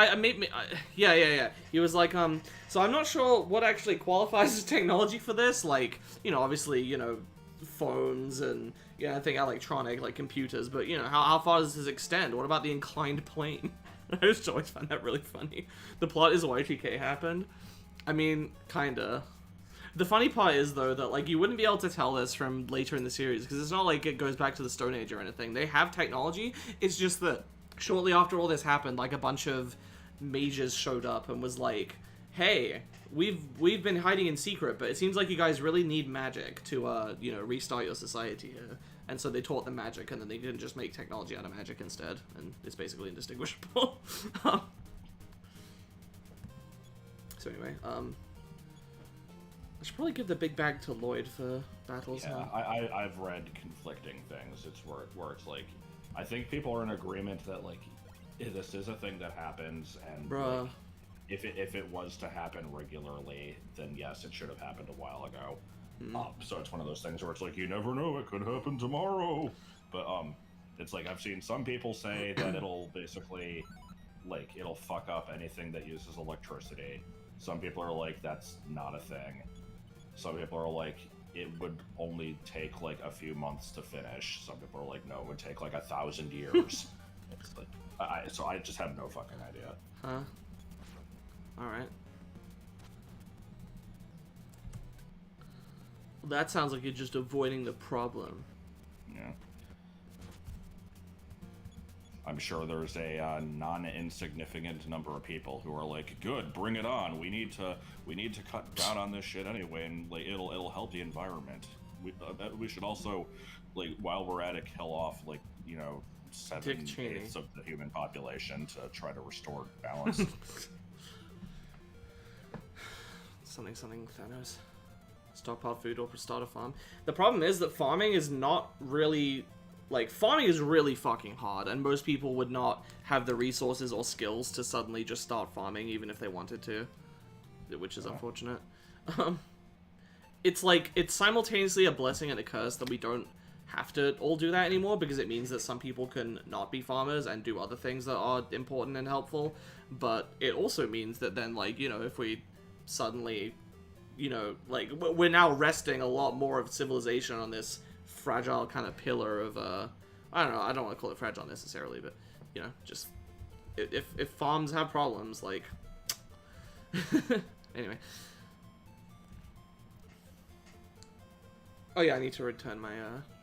yeah. He was like, so I'm not sure what actually qualifies as technology for this, like, you know, obviously, you know, phones and, you know, I think electronic, like computers, but, you know, how far does this extend? What about the inclined plane? I just always found that really funny. The plot is Y2K happened. I mean, kinda. The funny part is, though, that, like, you wouldn't be able to tell this from later in the series, because it's not like it goes back to the Stone Age or anything. They have technology, it's just that shortly after all this happened, like, a bunch of mages showed up and was like, hey, we've been hiding in secret, but it seems like you guys really need magic to, you know, restart your society here. And so they taught them magic, and then they didn't just make technology out of magic instead, and it's basically indistinguishable. So anyway, I should probably give the big bag to Lloyd for battles. Yeah, I've read conflicting things. It's where it's like, I think people are in agreement that, like, this is a thing that happens, and like, if it was to happen regularly, then yes, it should have happened a while ago. So it's one of those things where it's like, you never know, it could happen tomorrow. But it's like, I've seen some people say that it'll basically, like, it'll fuck up anything that uses electricity. Some people are like, that's not a thing. Some people are like, it would only take like a few months to finish. Some people are like, no, it would take like 1,000 years. It's like, so I just have no fucking idea. Huh? Alright. That sounds like you're just avoiding the problem. Yeah. I'm sure there's a non-insignificant number of people who are like, good, bring it on. We need to cut down on this shit anyway, and like it'll help the environment. We should also, like, while we're at it, kill off, like, you know, 7/8 of the human population to try to restore balance. something Thanos. Stockpile food or start a farm. The problem is that farming is not really, like, farming is really fucking hard, and most people would not have the resources or skills to suddenly just start farming, even if they wanted to, which is unfortunate. It's like, it's simultaneously a blessing and a curse that we don't have to all do that anymore, because it means that some people can not be farmers and do other things that are important and helpful, but it also means that then, like, you know, if we suddenly, you know, like, we're now resting a lot more of civilization on this fragile kind of pillar of, I don't know, I don't want to call it fragile necessarily, but, you know, just, if farms have problems, like, anyway. Oh yeah, I need to return my,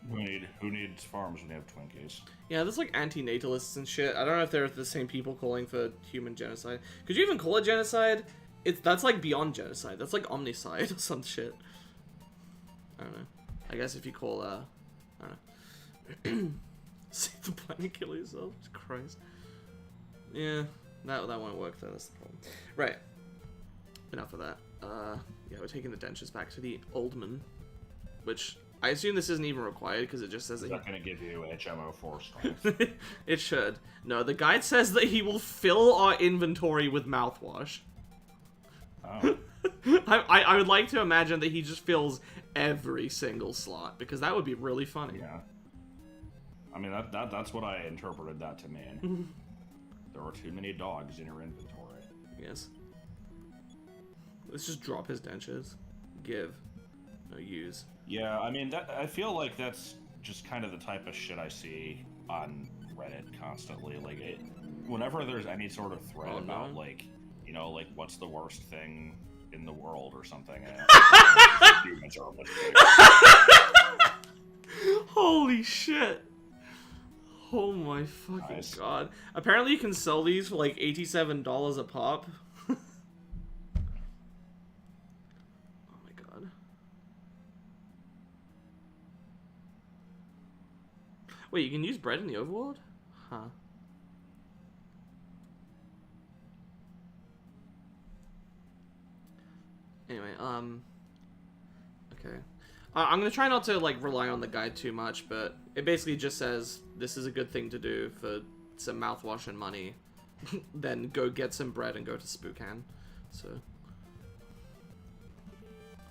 Who needs farms when you have Twinkies? Yeah, there's like anti-natalists and shit. I don't know if they're the same people calling for human genocide. Could you even call it genocide? That's like beyond genocide. That's like omnicide or some shit. I don't know. I guess if you call, I don't know. Save the planet, kill yourself. Christ. Yeah, that won't work though, that's the problem. Right. Enough of that. Yeah, we're taking the dentures back to the Oldman. Which, I assume this isn't even required, because it just says that Is that going to give you HMO4 strength? It should. No, the guide says that he will fill our inventory with mouthwash. Oh. I would like to imagine that he just fills every single slot, because that would be really funny. Yeah. I mean, that's what I interpreted that to mean. There are too many dogs in your inventory. Yes. Let's just drop his dentures. Give. No, use. Yeah, I mean, I feel like that's just kind of the type of shit I see on Reddit constantly. Like, whenever there's any sort of thread about, like, you know, like, what's the worst thing in the world or something, and humans are listed. Holy shit. Oh my fucking god. Apparently you can sell these for like $87 a pop. Oh my god. Wait, you can use bread in the overworld? Huh. Anyway, okay. I'm gonna try not to, like, rely on the guide too much, but it basically just says, this is a good thing to do for some mouthwash and money. Then go get some bread and go to Spokane.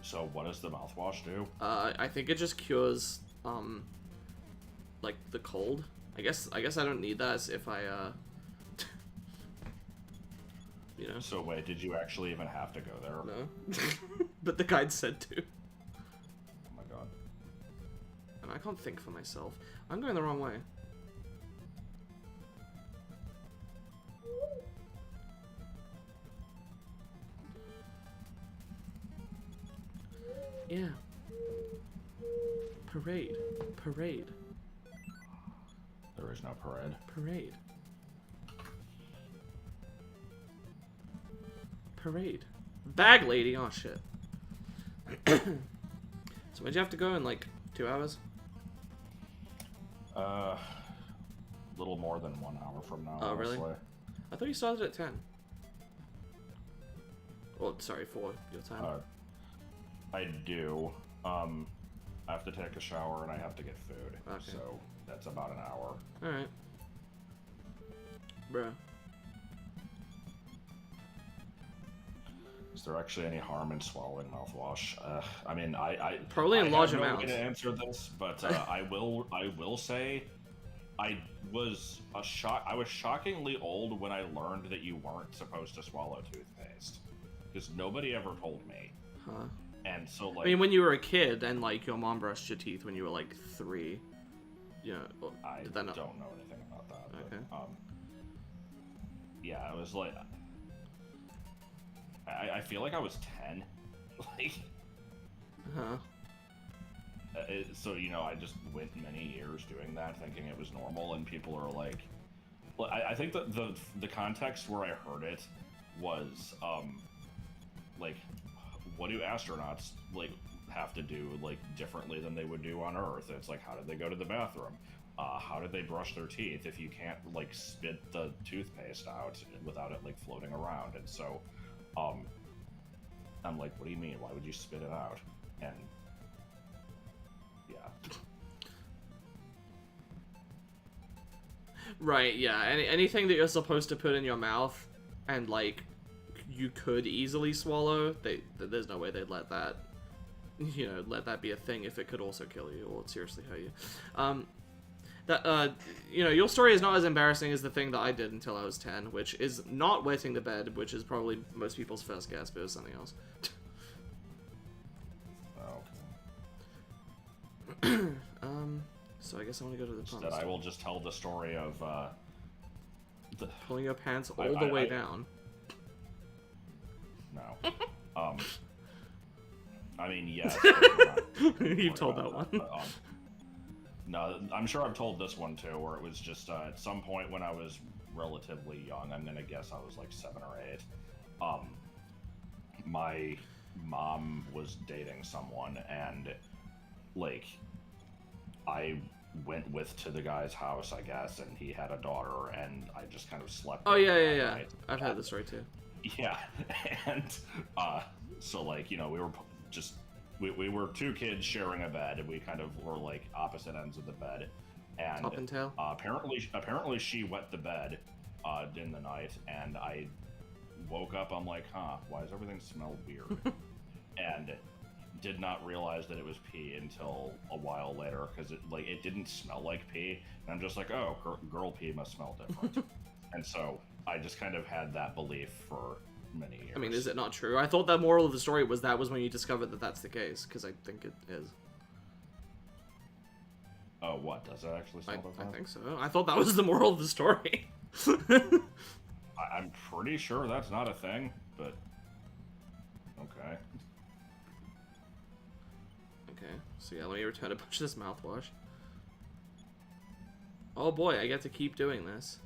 So what does the mouthwash do? I think it just cures, like, the cold. I guess I don't need that if I, you know. So wait, did you actually even have to go there? No. But the guide said to. Oh my god. And I can't think for myself. I'm going the wrong way. Yeah. Parade. Parade. There is no parade. Parade. Parade. Bag lady. Oh shit. So where'd you have to go in, like, 2 hours? Little more than 1 hour from now. Oh, honestly. really? I thought you started at 10. Well, sorry, 4 your time. I do. I have to take a shower and I have to get food. Okay. So that's about an hour. Alright. Bruh. Is there actually any harm in swallowing mouthwash? I mean, I Probably in large have no amounts. way to answer this, but I will say, I was shockingly old when I learned that you weren't supposed to swallow toothpaste, because nobody ever told me. Huh. And so, like, I mean, when you were a kid and, like, your mom brushed your teeth when you were, like, 3, you know, well, I did that not... don't know anything about that. Okay. But, yeah, it was like, I feel like I was 10, like, Huh. So, you know, I just went many years doing that, thinking it was normal, and people are like, well, I think that the context where I heard it was, like, what do astronauts, like, have to do, like, differently than they would do on Earth? It's like, how did they go to the bathroom? How did they brush their teeth if you can't, like, spit the toothpaste out without it, like, floating around? And so, I'm like, what do you mean? Why would you spit it out? And, yeah. Right, yeah. Anything that you're supposed to put in your mouth and, like, you could easily swallow, there's no way they'd let that, you know, let that be a thing if it could also kill you or seriously hurt you. You know, your story is not as embarrassing as the thing that I did until I was 10, which is not wetting the bed, which is probably most people's first guess, but it was something else. Okay. So I guess I want to go to the Instead, promised I will just tell the story of, pulling your pants all the way down. No. I mean, yes. You've told that one. No, I'm sure I've told this one too, where it was just at some point when I was relatively young, I'm gonna guess I was like 7 or 8, my mom was dating someone, and, like, I went to the guy's house, I guess, and he had a daughter, and I just kind of slept. Oh, with yeah, him yeah, that yeah. night. I've had this story too. Yeah, and, so, like, you know, we were just, we were 2 kids sharing a bed, and we kind of were, like, opposite ends of the bed, and Top and tail? apparently she wet the bed, in the night, and I woke up, I'm like, huh, why does everything smell weird? And did not realize that it was pee until a while later, because it didn't smell like pee, and I'm just like, oh, girl pee must smell different. And so I just kind of had that belief for many years. I mean, is it not true? I thought that moral of the story was when you discovered that that's the case, because I think it is. Oh, what? Does it actually smell different? I think so. I thought that was the moral of the story. I'm pretty sure that's not a thing, but okay. Okay, so yeah, let me return a bunch of this mouthwash. Oh boy, I get to keep doing this.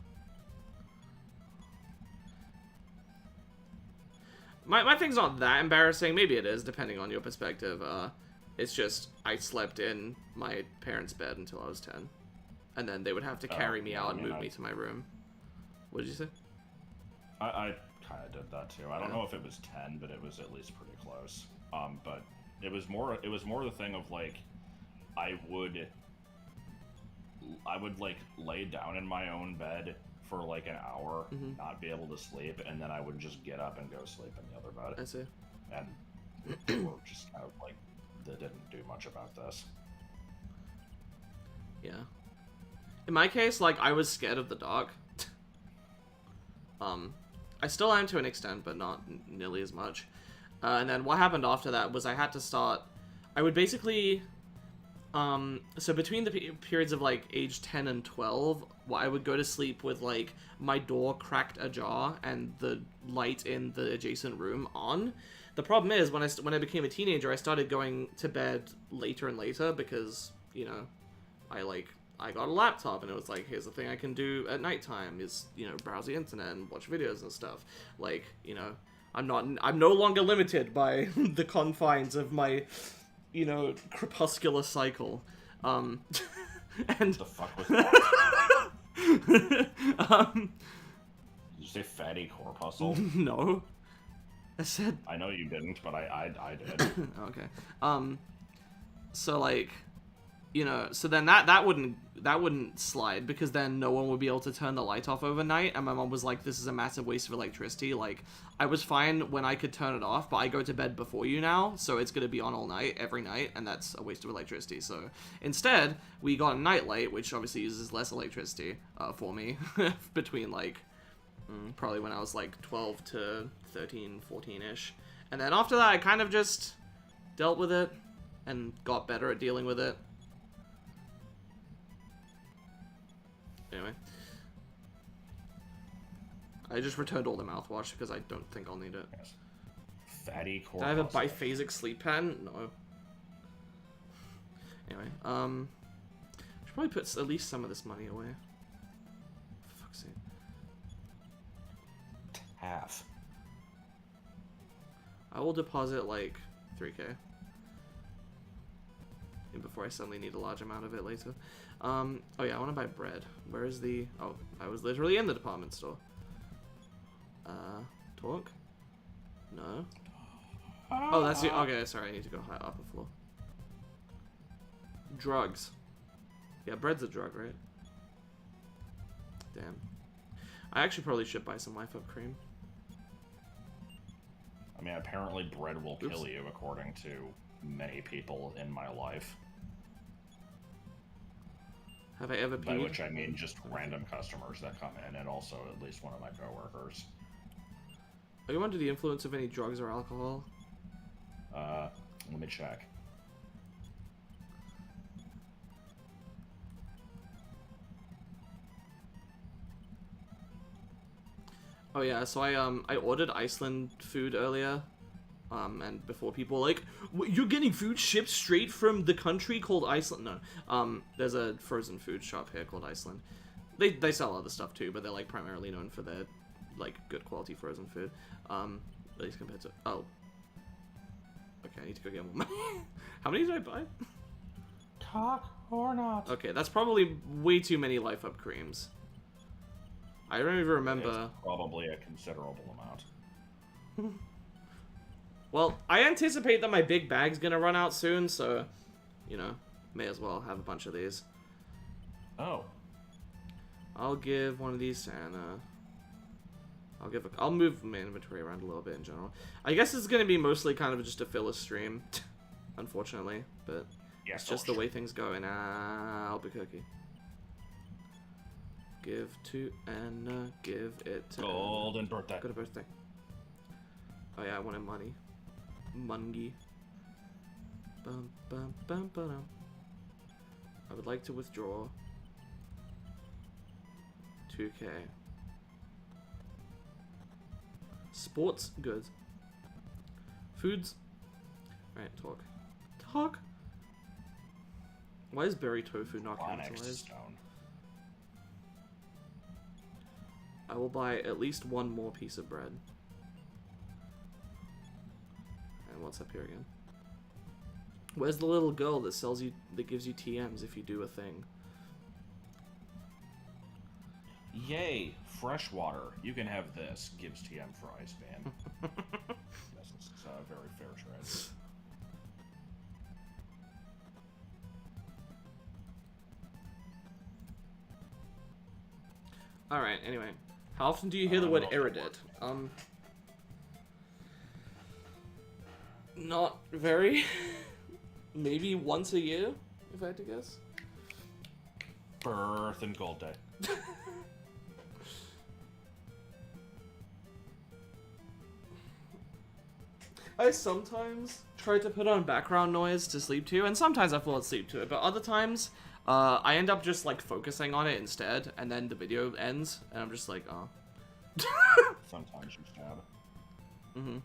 My thing's not that embarrassing. Maybe it is, depending on your perspective. It's just, I slept in my parents' bed until I was 10. and then they would have to carry me out and move me to my room. What did you say? I kind of did that too. I don't know if it was 10, but it was at least pretty close. But it was more the thing of like, I would like lay down in my own bed for like an hour, not be able to sleep, and then I would just get up and go sleep in the other bed. I see. And they were just kind of like, they didn't do much about this. Yeah. In my case, like, I was scared of the dark. I still am to an extent, but not nearly as much. And then what happened after that was I had to start... I would basically... so between the periods of, like, age 10 and 12, I would go to sleep with, like, my door cracked ajar and the light in the adjacent room on. The problem is, when I became a teenager, I started going to bed later and later because, you know, I got a laptop, and it was like, here's the thing I can do at nighttime is, you know, browse the internet and watch videos and stuff. Like, you know, I'm no longer limited by the confines of my, you know, crepuscular cycle. And what the fuck was that? Did you say fatty corpuscle? No. I said... I know you didn't, but I did. Okay. So, like... You know, so then that wouldn't slide, because then no one would be able to turn the light off overnight, and my mom was like, this is a massive waste of electricity. Like, I was fine when I could turn it off, but I go to bed before you now, so it's gonna be on all night, every night, and that's a waste of electricity. So instead, we got a nightlight, which obviously uses less electricity for me, between, like, probably when I was, like, 12 to 13, 14-ish. And then after that, I kind of just dealt with it, and got better at dealing with it. Anyway. I just returned all the mouthwash because I don't think I'll need it. Yes. Fatty corpuscle. Do I have a biphasic sleep pen? No. Anyway, should probably put at least some of this money away. For fuck's sake. Half. I will deposit like 3K. And before I suddenly need a large amount of it later. Oh yeah, I want to buy bread. Where is the... Oh, I was literally in the department store. Talk? No. Oh, that's the... Okay, sorry, I need to go high up a floor. Drugs. Yeah, bread's a drug, right? Damn. I actually probably should buy some Life Up cream. I mean, apparently bread will kill you, according to many people in my life. Have I ever peed? By which I mean just random customers that come in, and also at least one of my coworkers. Are you under the influence of any drugs or alcohol? Let me check. Oh yeah, so I ordered Iceland food earlier. And before people were like, you're getting food shipped straight from the country called Iceland? No. There's a frozen food shop here called Iceland. They sell other stuff too, but they're like primarily known for their like good quality frozen food. At least compared to... Oh. Okay, I need to go get more money. How many did I buy? Talk or not? Okay, that's probably way too many Life Up creams. I don't even remember... It's probably a considerable amount. Well, I anticipate that my big bag's gonna run out soon, so, you know, may as well have a bunch of these. Oh. I'll give one of these to Anna. I'll move my inventory around a little bit in general. I guess it's gonna be mostly kind of just a filler stream, unfortunately, but yes, it's just the way things go in Albuquerque. Give to Anna, give it to Golden Anna. birthday. Good birthday. Oh yeah, I wanted money. Mungy. Bum, bum, bum, ba-dum. I would like to withdraw 2K. Sports goods. Foods. Alright, talk. Talk! Why is berry tofu not Onyx capitalized? stone. I will buy at least one more piece of bread. And what's up here again? Where's the little girl that sells you, that gives you TMs if you do a thing? Yay, fresh water. You can have this. Gives TM fries, man. Yes, it's a very fair trade. Alright, anyway. How often do you hear the word erudite? Not very. Maybe once a year, if I had to guess. Birth and Gold Day. I sometimes try to put on background noise to sleep to, and sometimes I fall asleep to it, but other times, I end up just, like, focusing on it instead, and then the video ends, and I'm just like, oh. Sometimes you stab. Mm-hmm.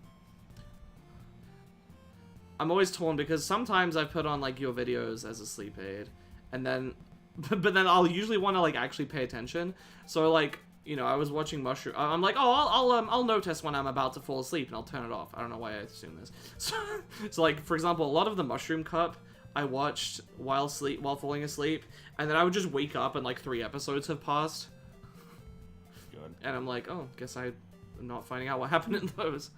I'm always torn, because sometimes I put on, like, your videos as a sleep aid, and then, but then I'll usually want to, like, actually pay attention, so, like, you know, I was watching Mushroom. I'm like, oh, I'll notice when I'm about to fall asleep, and I'll turn it off. I don't know why I assume this. So like, for example, a lot of the Mushroom Cup I watched while falling asleep, and then I would just wake up and like 3 episodes have passed. Good. And I'm like, oh, guess I'm not finding out what happened in those.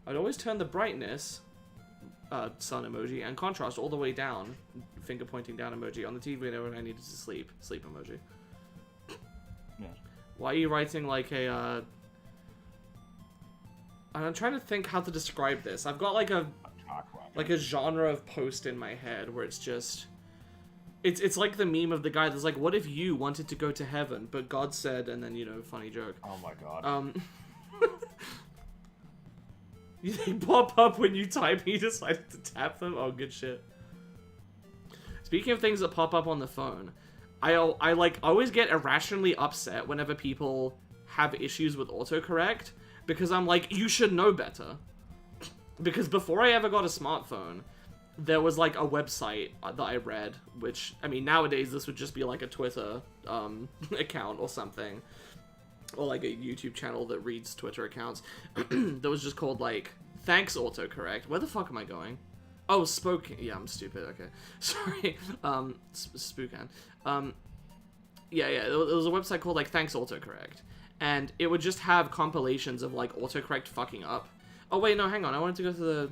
I'd always turn the brightness, sun emoji, and contrast all the way down, finger pointing down emoji on the TV whenever I needed to sleep emoji. Yeah. Why are you writing like a, I'm trying to think how to describe this. I've got like a genre of post in my head where it's just, it's like the meme of the guy that's like, what if you wanted to go to heaven, but God said, and then, you know, funny joke. Oh my god. They pop up when you type and you decided to tap them? Oh, good shit. Speaking of things that pop up on the phone, I like always get irrationally upset whenever people have issues with autocorrect, because I'm like, you should know better. Because before I ever got a smartphone, there was like a website that I read, which, I mean, nowadays this would just be like a Twitter account or something, or like a YouTube channel that reads Twitter accounts, that was just called like, thanks autocorrect. Where the fuck am I going? Oh, Spokane. Yeah, I'm stupid. Okay. Sorry. Spokane. Yeah, there was a website called, like, Thanks Autocorrect. And it would just have compilations of, like, autocorrect fucking up. Oh, wait, no, hang on. I wanted to go to the...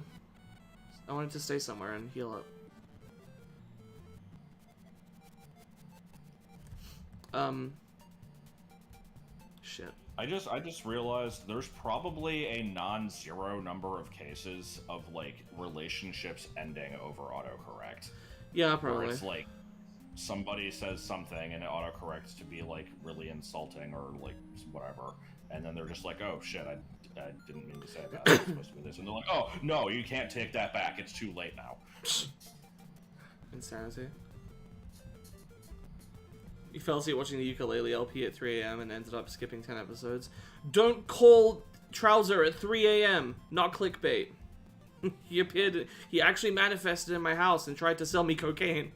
I wanted to stay somewhere and heal up. Shit. I just realized there's probably a non-zero number of cases of, like, relationships ending over autocorrect. Yeah, probably. Where it's like, somebody says something and it autocorrects to be, like, really insulting or, like, whatever. And then they're just like, oh, shit, I didn't mean to say that. It's supposed to be this. And they're like, oh, no, you can't take that back. It's too late now. Insanity. You fell asleep watching the Ukulele LP at 3 a.m. and ended up skipping 10 episodes. Don't call Trouser at 3 a.m. Not clickbait. He actually manifested in my house and tried to sell me cocaine.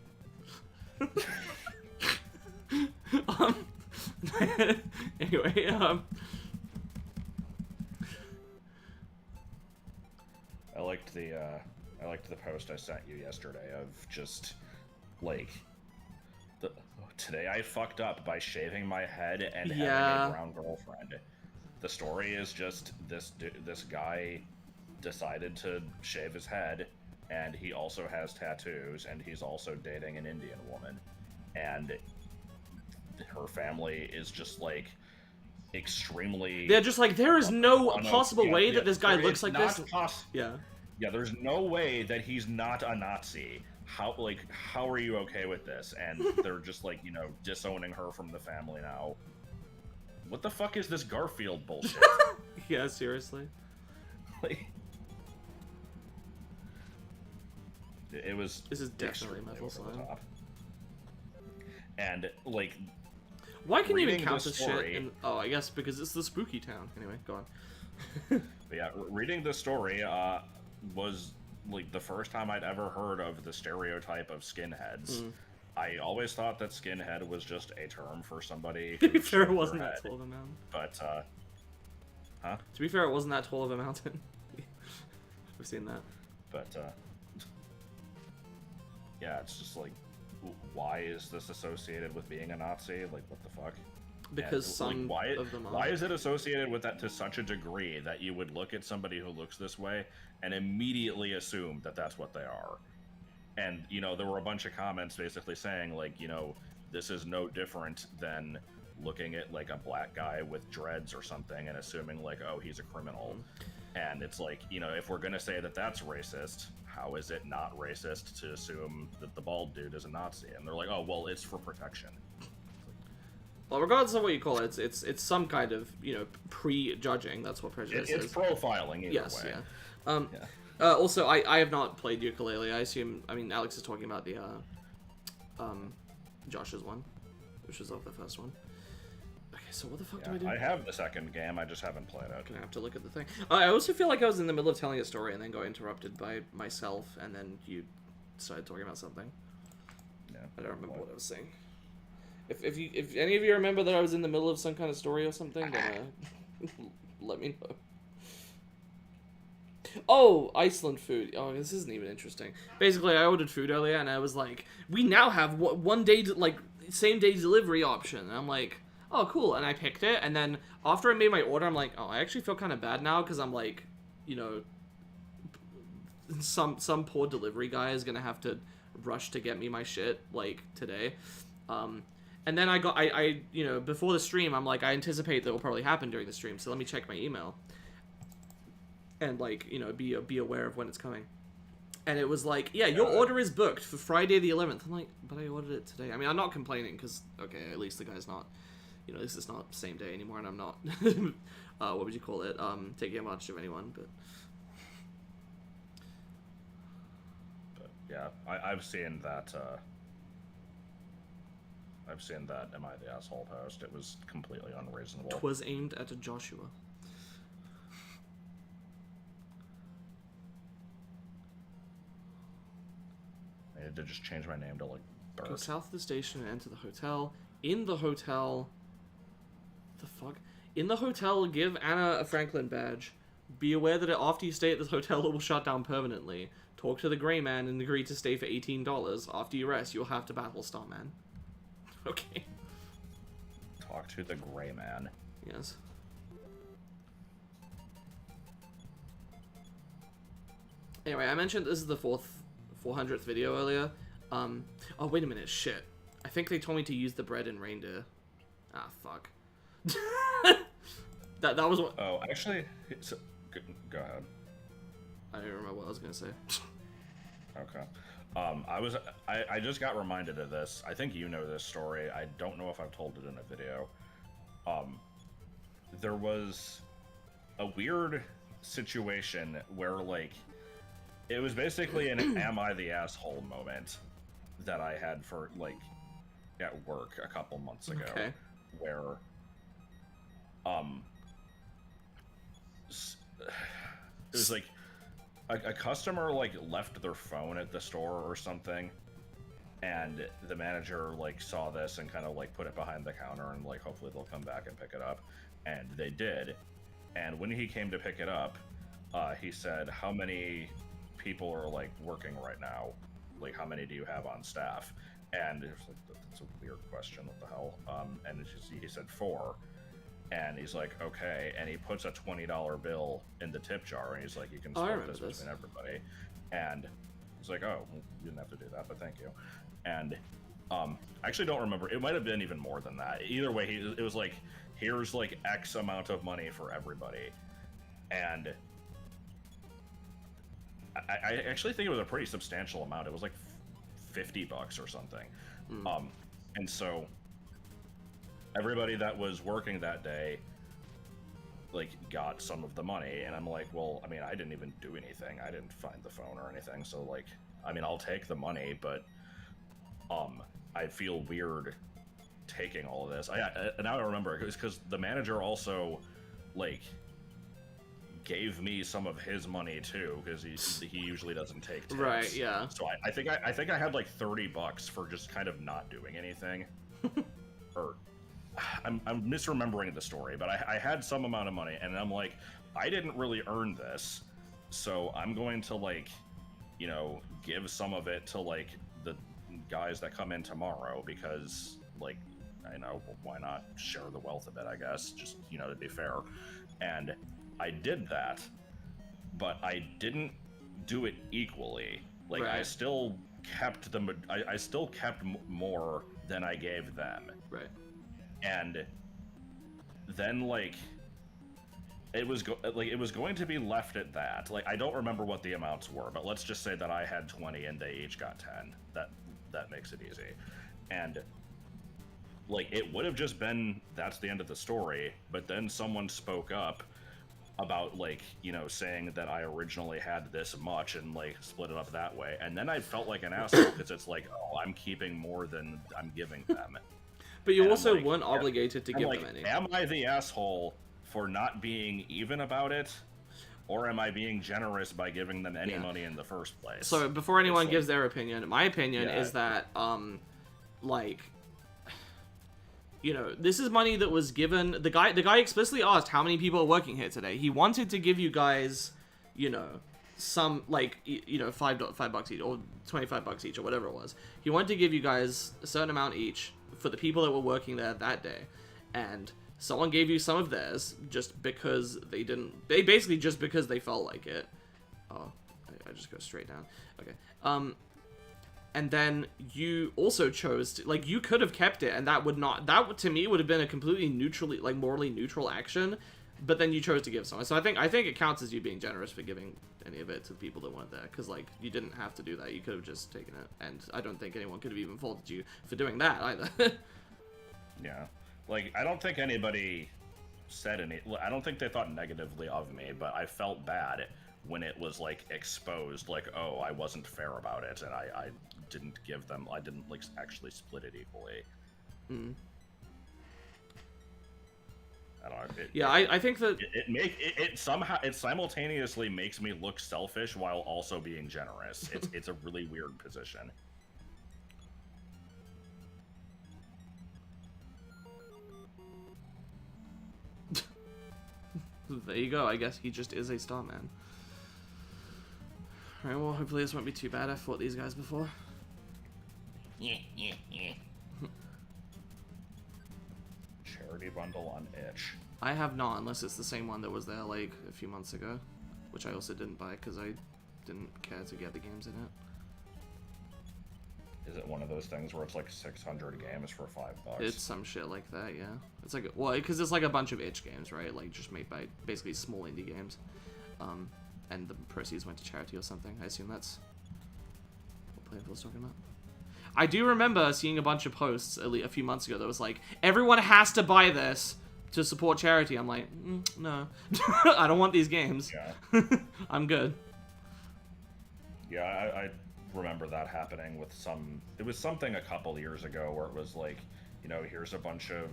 Anyway, I liked the post I sent you yesterday of just, like, today I fucked up by shaving my head and having a brown girlfriend. The story is just this guy decided to shave his head, and he also has tattoos, and he's also dating an Indian woman, and her family is just like extremely. They're just like, there is no possible way that this guy looks like this. Yeah, there's no way that he's not a Nazi. How are you okay with this? And they're just like, you know, disowning her from the family now. What the fuck is this Garfield bullshit? Yeah, seriously. Like, it was. This is definitely Metal Slime. And like, why can you even count this shit? In, oh, I guess because it's the spooky town. Anyway, go on. But yeah, reading the story was like the first time I'd ever heard of the stereotype of skinheads. I always thought that skinhead was just a term for somebody. To be fair, it wasn't that tall of a mountain. But, huh? To be fair, it wasn't that tall of a mountain. We've seen that. But, yeah, it's just like, why is this associated with being a Nazi? Like, what the fuck? Because some like, of them are. why is it associated with that to such a degree that you would look at somebody who looks this way and immediately assume that that's what they are? And, you know, there were a bunch of comments basically saying, like, you know, this is no different than looking at, like, a black guy with dreads or something and assuming, like, oh, he's a criminal. And it's like, you know, if we're going to say that that's racist, how is it not racist to assume that the bald dude is a Nazi? And they're like, oh, well, it's for protection. Well, regardless of what you call it, it's some kind of, you know, prejudging. That's what prejudice is. It's profiling either yes, way. Yeah. Also, I have not played ukulele. I assume, I mean, Alex is talking about the, Josh's one, which is off the first one. Okay, so what the fuck do I do? I have the second game, I just haven't played it. I'm gonna have to look at the thing. I also feel like I was in the middle of telling a story and then got interrupted by myself, and then you started talking about something. Yeah. I don't remember what I was saying. If any of you remember that I was in the middle of some kind of story or something, then let me know. Oh, Iceland food. Oh, this isn't even interesting. Basically, I ordered food earlier, and I was like, we now have one day, like, same day delivery option. And I'm like, oh, cool. And I picked it, and then after I made my order, I'm like, oh, I actually feel kind of bad now, because I'm like, you know, some poor delivery guy is gonna have to rush to get me my shit, like, today. And then I you know, before the stream, I'm like, I anticipate that will probably happen during the stream, so let me check my email. And, like, you know, be aware of when it's coming. And it was like, yeah, your order is booked for Friday the 11th. I'm like, but I ordered it today. I mean, I'm not complaining, because, okay, at least the guy's not, you know, this is not same day anymore, and I'm not, what would you call it, taking advantage of anyone, but yeah, I've seen that, Am I the Asshole post. It was completely unreasonable. 'Twas aimed at a Joshua. I had to just change my name to, like, Bert. Go south of the station and enter the hotel. In the hotel... The fuck? In the hotel, give Anna a Franklin badge. Be aware that after you stay at this hotel, it will shut down permanently. Talk to the Grey Man and agree to stay for $18. After you rest, you'll have to battle Starman. Okay. Talk to the Grey Man. Yes. Anyway, I mentioned this is the 400th video earlier. Oh, wait a minute, shit. I think they told me to use the bread and reindeer. Ah, fuck. that was what... Oh, actually, so, go ahead. I don't remember what I was gonna say. Okay. I just got reminded of this. I think you know this story. I don't know if I've told it in a video. There was a weird situation where, like, it was basically an am I the asshole moment that I had for, like, at work a couple months ago. Okay. Where, it was like, a customer, like, left their phone at the store or something, and the manager, like, saw this and kind of, like, put it behind the counter and, like, hopefully they'll come back and pick it up. And they did. And when he came to pick it up, he said, how many people are, like, working right now? Like, how many do you have on staff? And it was like, that's a weird question, what the hell? And he said 4. And he's like, okay, and he puts a $20 bill in the tip jar, and he's like, you can split this between everybody. And he's like, oh, you didn't have to do that, but thank you. And I actually don't remember. It might have been even more than that. Either way, it was like, here's like X amount of money for everybody. And I actually think it was a pretty substantial amount. It was like $50 or something. And so everybody that was working that day, like, got some of the money, and I'm like, well, I mean, I didn't even do anything. I didn't find the phone or anything, so, like, I mean, I'll take the money, but, I feel weird taking all of this. And now I remember, it was because the manager also, like, gave me some of his money, too, because he usually doesn't take tips. Right, yeah. So I think I had, like, $30 for just kind of not doing anything. Or... I'm misremembering the story, but I had some amount of money, and I'm like, I didn't really earn this, so I'm going to, like, you know, give some of it to, like, the guys that come in tomorrow, because, like, you know, why not share the wealth a bit, I guess, just, you know, to be fair. And I did that, but I didn't do it equally. Like, Right. I still kept I still kept more than I gave them. Right. And then, like, it was going to be left at that. Like, I don't remember what the amounts were, but let's just say that I had 20 and they each got 10. That makes it easy. And like, it would have just been, that's the end of the story, but then someone spoke up about, like, you know, saying that I originally had this much and, like, split it up that way. And then I felt like an asshole because it's like, oh, I'm keeping more than I'm giving them. But you And also like, weren't obligated to I'm give like, them any. am I the asshole for not being even about it? Or am I being generous by giving them any money in the first place? So before anyone like, gives their opinion, my opinion is that, like, you know, this is money that was given. The guy explicitly asked how many people are working here today. He wanted to give you guys, you know, some, like, you know, $5 each or $25 each or whatever it was. He wanted to give you guys a certain amount each for the people that were working there that day, and someone gave you some of theirs just because they basically just because they felt like it. Oh, I just go straight down. Okay. And then you also chose to, like, you could have kept it, and that to me would have been a completely neutrally, like, morally neutral action, but then you chose to give someone. So I think it counts as you being generous for giving any of it to the people that weren't there, because, like, you didn't have to do that. You could have just taken it, and I don't think anyone could have even faulted you for doing that either. Yeah. Like, I don't think anybody said any, I don't think they thought negatively of me, but I felt bad when it was, like, exposed, like, oh, I wasn't fair about it, and I didn't give them, I didn't, like, actually split it equally. Mm. I don't know. I think that it simultaneously makes me look selfish while also being generous. It's a really weird position. There you go. I guess he just is a star man. Alright, well, hopefully this won't be too bad. I've fought these guys before. Charity bundle on itch. I have not, unless it's the same one that was there, like, a few months ago. Which I also didn't buy, because I didn't care to get the games in it. Is it one of those things where it's like 600 games for $5? It's some shit like that, yeah. It's like, well, because it's like a bunch of itch games, right? Like, just made by basically small indie games. And the proceeds went to charity or something. I assume that's what Playful's talking about. I do remember seeing a bunch of posts a few months ago that was like, everyone has to buy this to support charity. I'm like, no. I don't want these games. Yeah. I'm good. Yeah, I remember that happening with some... It was something a couple years ago where it was like, you know, here's a bunch of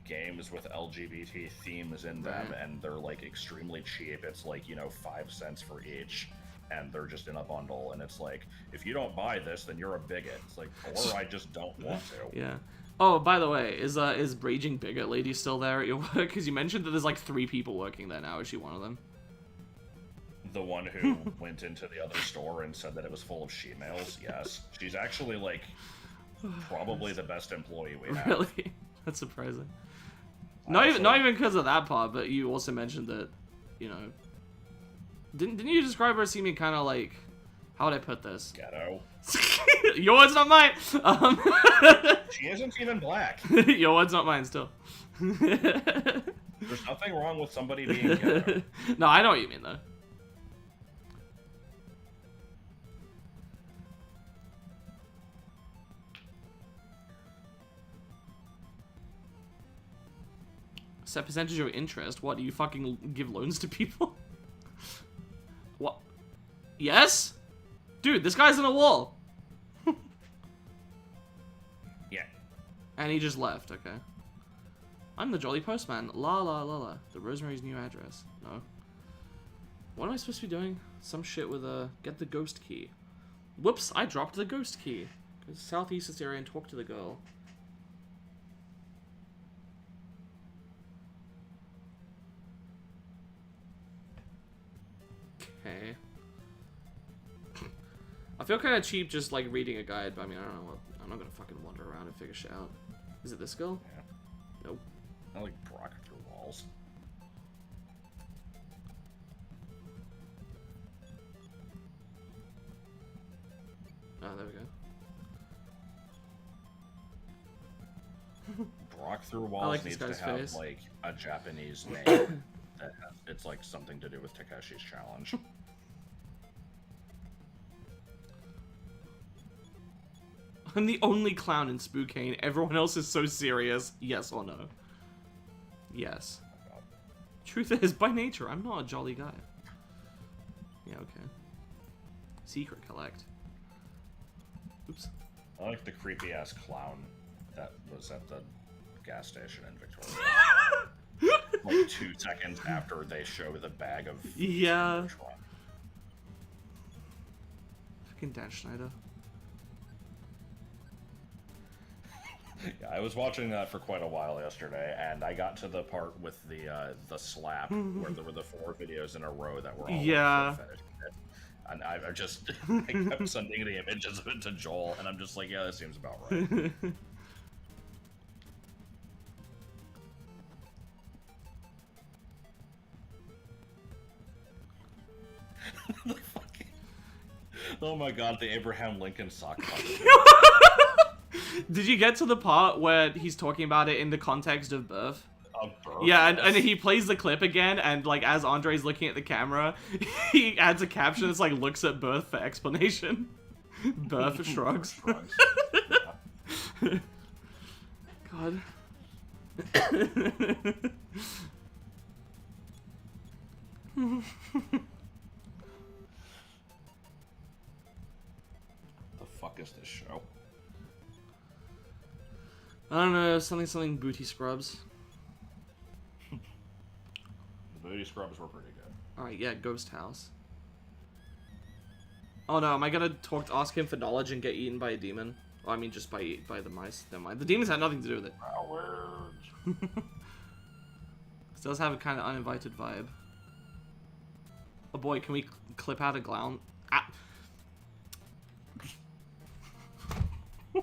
games with LGBT themes in them, Right. and they're, like, extremely cheap. It's like, you know, 5 cents for each, and they're just in a bundle, and it's like, if you don't buy this, then you're a bigot. It's like, or I just don't want to. Yeah. Oh, by the way, is Raging Bigot Lady still there at your work? Because you mentioned that there's like 3 people working there now. Is she one of them? The one who went into the other store and said that it was full of she-males? Yes. She's actually, like, probably the best employee we have. Really? That's surprising. Not even because of that part, but you also mentioned that, you know, didn't you describe her as seeming kind of like, how would I put this? Ghetto. Your words, not mine. She isn't even black. Your words, not mine. Still. There's nothing wrong with somebody being ghetto. No, I know what you mean though. Set percentage of interest? What, do you fucking give loans to people? What? Yes? Dude, this guy's in a wall. Yeah. And he just left, okay. I'm the Jolly Postman. La la la la. The Rosemary's new address. No. What am I supposed to be doing? Some shit with get the ghost key. Whoops, I dropped the ghost key. Go to southeast this area and talk to the girl. Okay. I feel kind of cheap just like reading a guide, but I mean, I don't know I'm not gonna fucking wander around and figure shit out. Is it this girl? Yeah. Nope. I like Brock through walls. Oh, there we go. Brock through walls like needs this to guy's have face. like a Japanese name that it's like something to do with Takeshi's challenge. I'm the only clown in Spookane. Everyone else is so serious. Yes or no? Yes. Truth is, by nature, I'm not a jolly guy. Yeah, okay. Secret collect. Oops. I like the creepy ass clown that was at the gas station in Victoria. Like 2 seconds after they show the bag of Yeah. Fucking Dan Schneider. Yeah, I was watching that for quite a while yesterday, and I got to the part with the slap where there were the 4 videos in a row that were all Yeah. finished. And I just I kept sending the images of it to Joel, and I'm just like, yeah, that seems about right. The fucking... Oh my god, the Abraham Lincoln sock puppet. Did you get to the part where he's talking about it in the context of birth? Birth, Yeah, yes. and he plays the clip again, and like as Andre's looking at the camera, he adds a caption that's like looks at birth for explanation. Birth shrugs. Yeah. God. The fuck is this show? I don't know, something booty scrubs. The booty scrubs were pretty good. Alright, yeah, ghost house. Oh no, am I gonna ask him for knowledge and get eaten by a demon? Well, I mean, just by the mice. Never mind. The demons had nothing to do with it. Cowards. This does have a kind of uninvited vibe. Oh boy, can we clip out a clown? Ah. You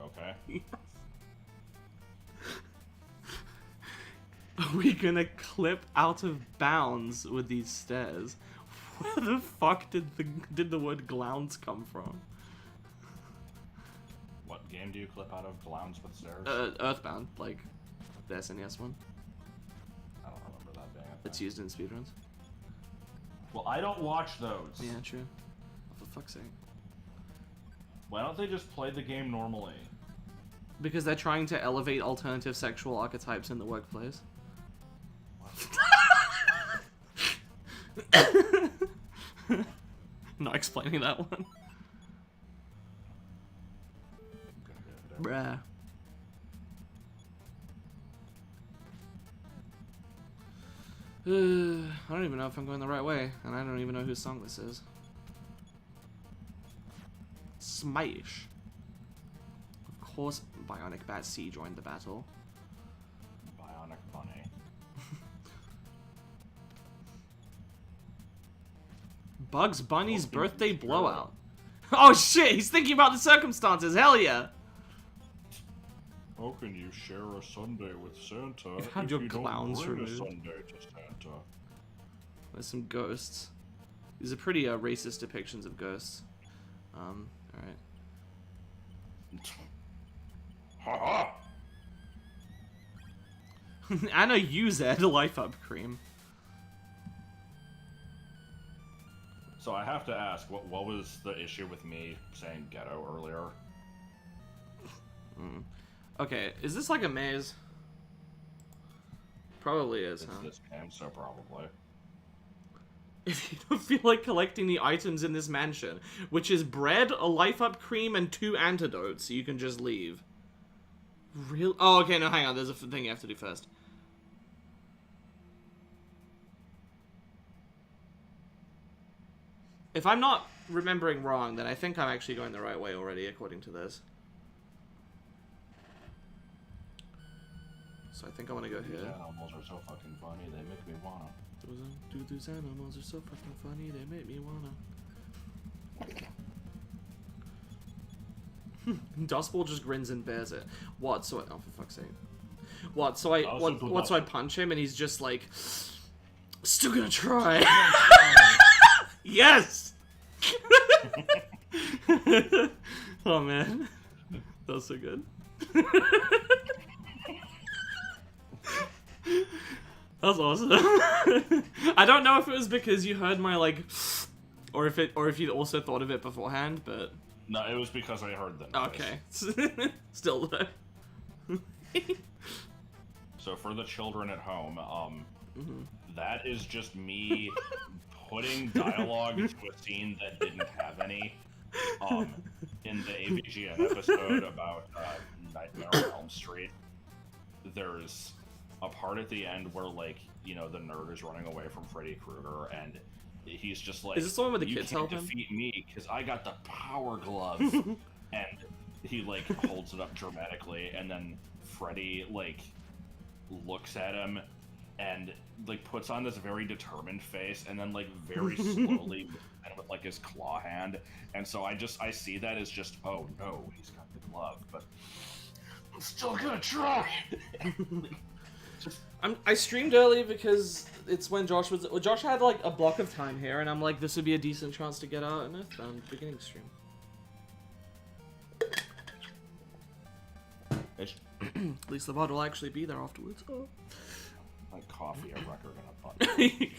okay? Yes. Are we gonna clip out of bounds with these stairs? Where the fuck did the word glowns come from? What game do you clip out of Clowns with Stairs? Earthbound, like the SNES one. I don't remember that being a thing. It's used in speedruns. Well, I don't watch those. Yeah, true. Oh, for fuck's sake. Why don't they just play the game normally? Because they're trying to elevate alternative sexual archetypes in the workplace. Not explaining that one. Bruh. I don't even know if I'm going the right way, and I don't even know whose song this is. Smash. Of course, Bionic Bat C joined the battle. Bionic Bunny. Bugs Bunny's Welcome birthday to the blowout. Oh shit, he's thinking about the circumstances, hell yeah! How can you share a sundae with Santa Have if your you clowns don't bring removed. a sundae to Santa? There's some ghosts. These are pretty racist depictions of ghosts. Alright. Ha ha! Anna UZ Life Up Cream. So I have to ask, what was the issue with me saying ghetto earlier? Okay, is this like a maze? Probably is, It's huh? this game, so probably. If you don't feel like collecting the items in this mansion, which is bread, a Life Up Cream, and 2 antidotes, you can just leave. Real? Oh, okay, no, hang on, there's a thing you have to do first. If I'm not remembering wrong, then I think I'm actually going the right way already, according to this. So I think I want to go These here. animals are so fucking funny, they make me wanna. Those animals are so fucking funny, they make me wanna. Dustball just grins and bears it. What? So oh, for fuck's sake. What? So I so I punch him and he's just like, still gonna try. Yes. Oh man, that was so good. That was awesome. I don't know if it was because you heard my like, or if you also thought of it beforehand, but no, it was because I heard the noise. Okay. Still though. So for the children at home, that is just me putting dialogue into a scene that didn't have any. In the AVGN episode about Nightmare on Elm Street, there's a part at the end where, like, you know, the nerd is running away from Freddy Krueger, and he's just like, is this the one where the kids help him? You can't defeat me because I got the power glove. And he, like, holds it up dramatically, and then Freddy, like, looks at him and, like, puts on this very determined face, and then, like, very slowly and with, like, his claw hand. And so I see that as just, oh no, he's got the glove, but I'm still gonna try. I streamed early because it's when Josh had like a block of time here, and I'm like, this would be a decent chance to get out an EarthBound beginning stream. At least the VOD will actually be there afterwards. Oh. Like coffee, a record, and a butt.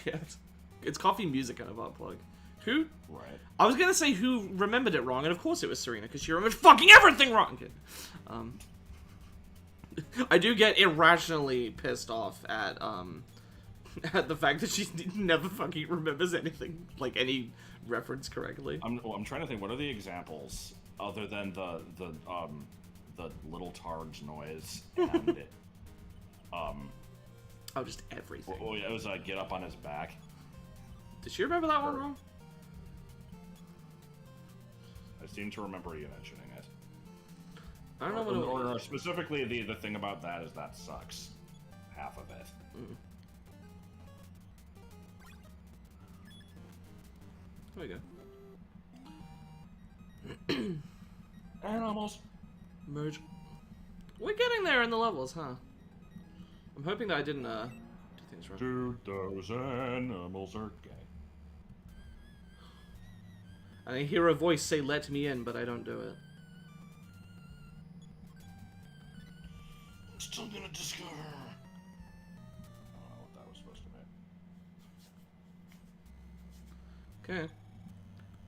Yeah, it's coffee, music, and a butt plug. Who? Right. I was gonna say who remembered it wrong, and of course it was Serena, because she remembered fucking everything wrong. I do get irrationally pissed off at the fact that she never fucking remembers anything, like any reference correctly. I'm trying to think. What are the examples other than the little tards noise and oh, just everything. Well, it was get up on his back. Did she remember that one wrong? I seem to remember you mentioning it. I don't know what it was. Or specifically, the thing about that is that sucks. Half of it. There we go. Animals. Merge. We're getting there in the levels, huh? I'm hoping that I didn't do things wrong. Dude, those animals are gay. And I hear a voice say, "Let me in," but I don't do it. I'm still gonna discover. I don't know what that was supposed to be. Okay.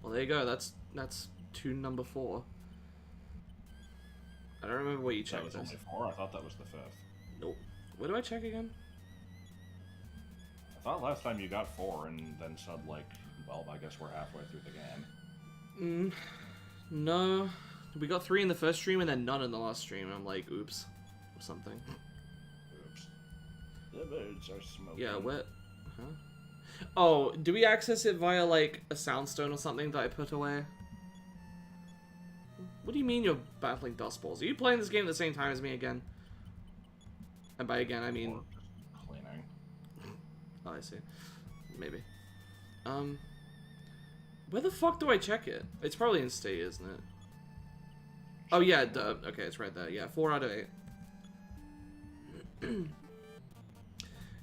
Well, there you go. That's tune number 4. I don't remember what you checked. That was only 4? I thought that was the 5th. Nope. Where do I check again? I thought last time you got 4 and then said, like, well, I guess we're halfway through the game. No. We got 3 in the first stream and then none in the last stream. I'm like, oops. Or something. Oops. The birds are smoking. Yeah, what? Huh? Oh, do we access it via, like, a soundstone or something that I put away? What do you mean you're battling dust balls? Are you playing this game at the same time as me again? And by again, I mean... cleaning. Oh, I see. Maybe. Where the fuck do I check it? It's probably in state, isn't it? Oh, yeah, duh. Okay, it's right there. Yeah, 4 out of 8.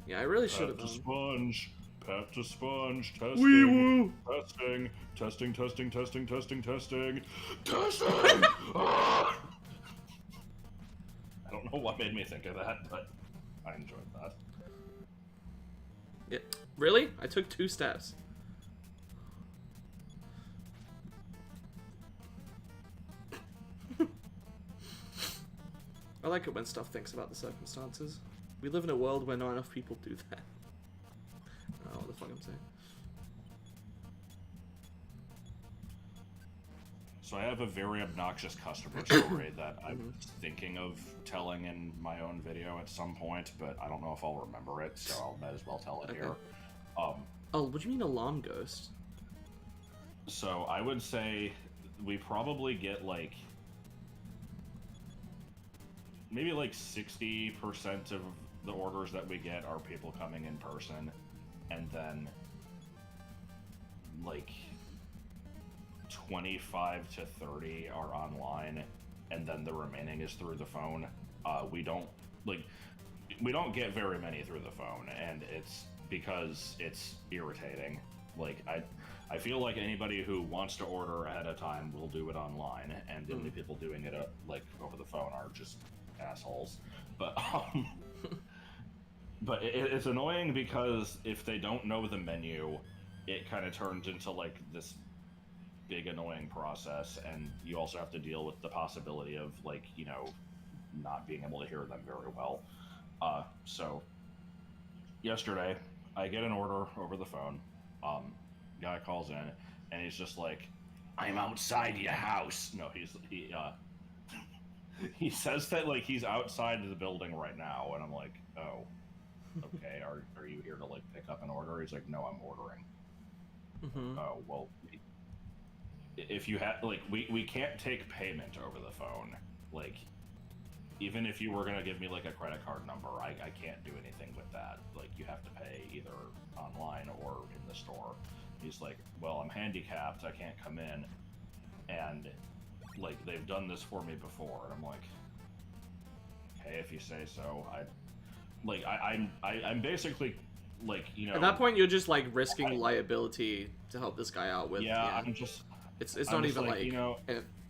Yeah, I really should have done. Sponge. Pat to sponge. Testing. Wee-woo! Testing. Testing. I don't know what made me think of that, but I enjoyed that. Yeah. Really? I took 2 steps. I like it when stuff thinks about the circumstances. We live in a world where not enough people do that. Oh, what the fuck I'm saying. So I have a very obnoxious customer story that I'm thinking of telling in my own video at some point, but I don't know if I'll remember it, so I might as well tell it here. Oh, what do you mean alarm ghost? So I would say we probably get like maybe like 60% of the orders that we get are people coming in person, and then like 25 to 30 are online, and then the remaining is through the phone. We don't get very many through the phone, and it's because it's irritating. Like, I feel like anybody who wants to order ahead of time will do it online, and the only people doing it like over the phone are just assholes. But but it's annoying because if they don't know the menu, it kind of turns into like this big annoying process, and you also have to deal with the possibility of, like, you know, not being able to hear them very well. So yesterday I get an order over the phone. Guy calls in and he's just like, "I'm outside your house." No, he says that like he's outside of the building right now, and I'm like, "Oh, okay. Are you here to like pick up an order?" He's like, "No, I'm ordering." Oh, well, if you have like, we can't take payment over the phone. Like, even if you were gonna give me like a credit card number, I can't do anything with that. Like, you have to pay either online or in the store. He's like, "Well, I'm handicapped, I can't come in, and like they've done this for me before." And I'm like, "Okay, if you say so." I'm basically like, you know. At that point, you're just like risking liability to help this guy out with. Yeah, I'm just. It's not even like, you know,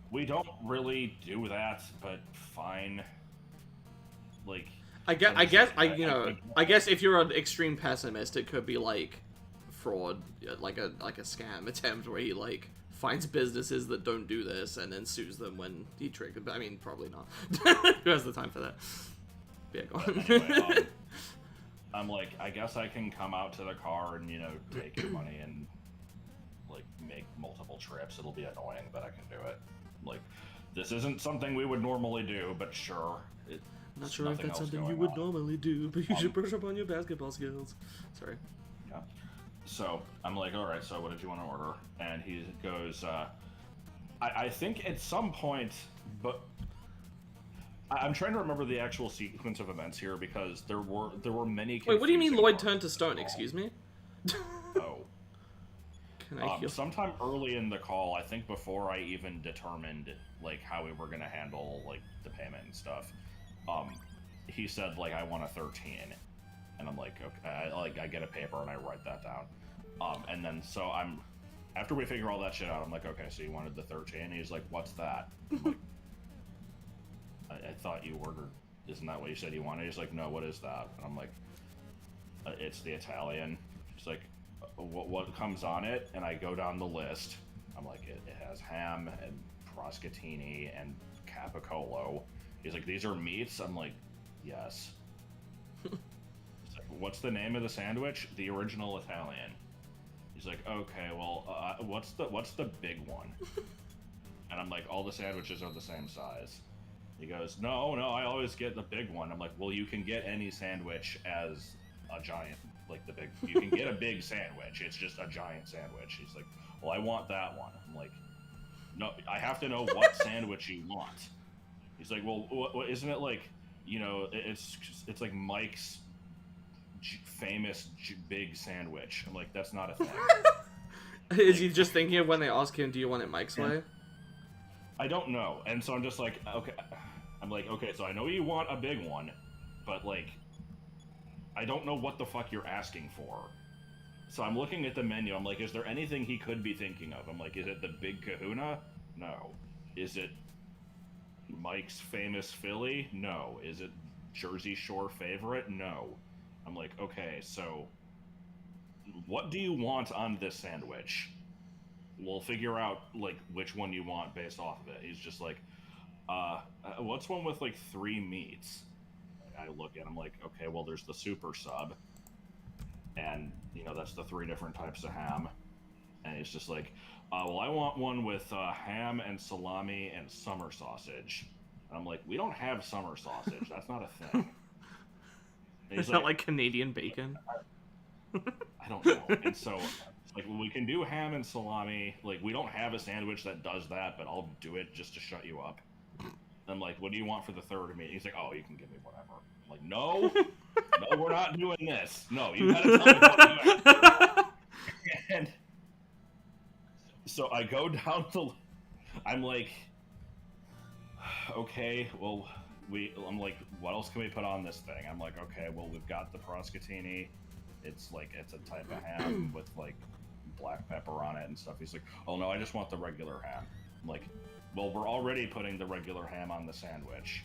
we don't really do that, but fine. Like, I guess if you're an extreme pessimist, it could be like fraud, like a scam attempt where he like finds businesses that don't do this and then sues them when he triggered. But I mean, probably not. Who has the time for that? Yeah, go on. Anyway, I'm like, I guess I can come out to the car and, you know, take your money and like make multiple trips. It'll be annoying, but I can do it. Like, this isn't something we would normally do, but sure. I'm not sure if that's something you would normally do, but you should brush up on your basketball skills. Sorry. Yeah. So I'm like, all right, so what did you want to order? And he goes, I think at some point, but I'm trying to remember the actual sequence of events here because there were many. Wait, what do you mean Lloyd turned to stone? Excuse me. Oh. Can I heal? Sometime early in the call, I think before I even determined like how we were gonna handle like the payment and stuff, he said like, "I want a 13," and I'm like, okay, I get a paper and I write that down, and then so after we figure all that shit out, I'm like, okay, so you wanted the 13? And he's like, "What's that?" I'm like, I thought you ordered. Isn't that what you said you wanted? He's like, "No, what is that?" And I'm like, "It's the Italian." He's like, what comes on it? And I go down the list. I'm like, it has ham and prosciutini and capicola. He's like, "These are meats?" I'm like, "Yes." He's like, "What's the name of the sandwich?" "The original Italian." He's like, "Okay, well, what's the big one?" And I'm like, "All the sandwiches are the same size." He goes, No, I always get the big one." I'm like, "Well, you can get any sandwich as a giant, like the big, you can get a big sandwich. It's just a giant sandwich." He's like, "Well, I want that one." I'm like, "No, I have to know what sandwich you want." He's like, "Well, isn't it like, you know, it's like Mike's famous big sandwich?" I'm like, "That's not a thing." Is he just thinking of when they ask him, "Do you want it Mike's way?" I don't know. And so I'm just like, okay. I'm like, okay, so I know you want a big one, but like, I don't know what the fuck you're asking for. So I'm looking at the menu. I'm like, is there anything he could be thinking of? I'm like, is it the Big Kahuna? No. Is it Mike's famous Philly? No. Is it Jersey Shore favorite? No. I'm like, okay, so what do you want on this sandwich? We'll figure out like which one you want based off of it. He's just like, what's one with like 3 meats? I look at him like, okay, well, there's the super sub, and you know, that's the 3 different types of ham. And he's just like, well, I want one with ham and salami and summer sausage. And I'm like, we don't have summer sausage. That's not a thing. Is that like Canadian bacon? I don't know. And so, like, we can do ham and salami. Like, we don't have a sandwich that does that, but I'll do it just to shut you up. And I'm like, what do you want for the third meat? He's like, oh, you can give me whatever. I'm like, no, we're not doing this. No, you gotta tell me what you want. And So I go down the. I'm like, okay, well, I'm like, what else can we put on this thing? I'm like, okay, well, we've got the prosciutini. It's a type of ham with like black pepper on it and stuff. He's like, oh no, I just want the regular ham. I'm like, well, we're already putting the regular ham on the sandwich.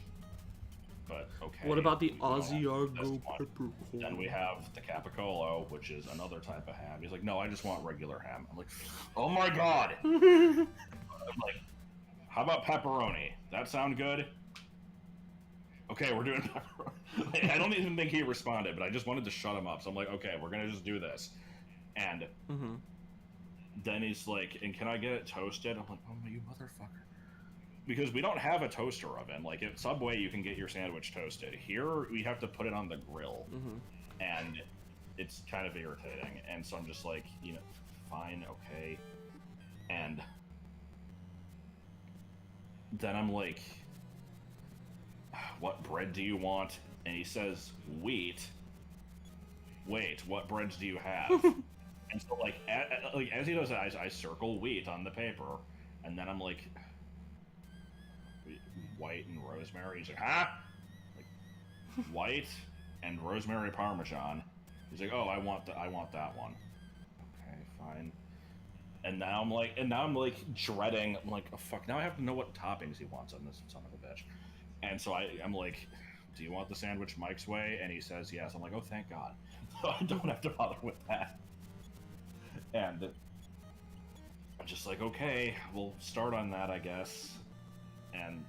But okay. What about the we don't have Asiago this one. peppercorn? Then we have the capicola, which is another type of ham. He's like, no, I just want regular ham. I'm like, oh my god. I'm like, how about pepperoni? That sound good? Okay, we're doing pepperoni. I don't even think he responded, but I just wanted to shut him up. So I'm like, okay, we're gonna just do this. And then he's like, and can I get it toasted? I'm like, oh you motherfucker. Because we don't have a toaster oven. Like at Subway, you can get your sandwich toasted. Here, we have to put it on the grill, and it's kind of irritating. And so I'm just like, you know, fine, okay. And then I'm like, what bread do you want? And he says, wheat. Wait, what breads do you have? And so like, as he does it, I circle wheat on the paper, and then I'm like, white and rosemary. He's like, huh? Like, white and rosemary parmesan. He's like, oh, I want that one. Okay, fine. And now I'm like dreading. I'm like, oh fuck! Now I have to know what toppings he wants on this son of a bitch. And so I'm like, do you want the sandwich Mike's way? And he says yes. I'm like, oh thank God. So I don't have to bother with that. And I'm just like, okay, we'll start on that, I guess. And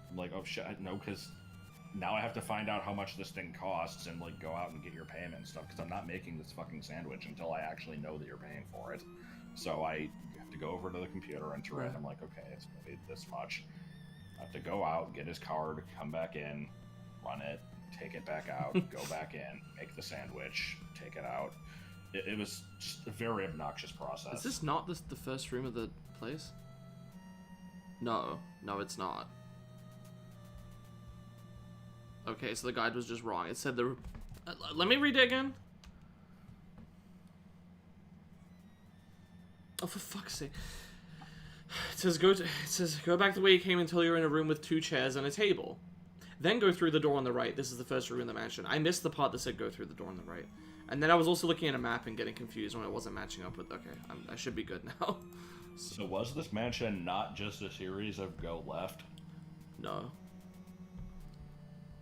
I'm like, oh shit, no, because now I have to find out how much this thing costs and like go out and get your payment and stuff, because I'm not making this fucking sandwich until I actually know that you're paying for it. So I have to go over to the computer, enter it. I'm like, okay, it's gonna be this much. I have to go out, get his card, come back in, run it, take it back out, go back in, make the sandwich, take it out. It was just a very obnoxious process. Is this not the first room of the place? No, it's not. Okay, so the guide was just wrong. It said the... let me read it again. Oh, for fuck's sake. It says go back the way you came until you're in a room with 2 chairs and a table. Then go through the door on the right. This is the first room in the mansion. I missed the part that said go through the door on the right. And then I was also looking at a map and getting confused when it wasn't matching up with... Okay, I should be good now. So was this mansion not just a series of go left? No.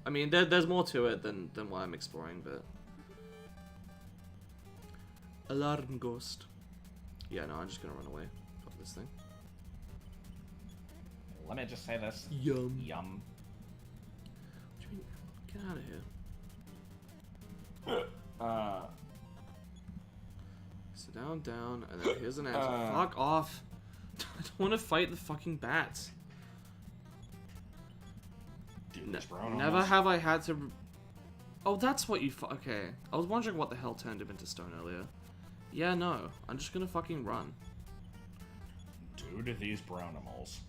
I mean, there's more to it than what I'm exploring, but... Alarm ghost. Yeah, no, I'm just gonna run away. Fuck this thing. Let me just say this. Yum. Yum. What do you mean? Get out of here. Sit down, and then here's an answer. Fuck off. I don't want to fight the fucking bats. Never have I had to... Oh, that's what you... Okay. I was wondering what the hell turned him into stone earlier. Yeah, no. I'm just gonna fucking run. Dude, these brownimals.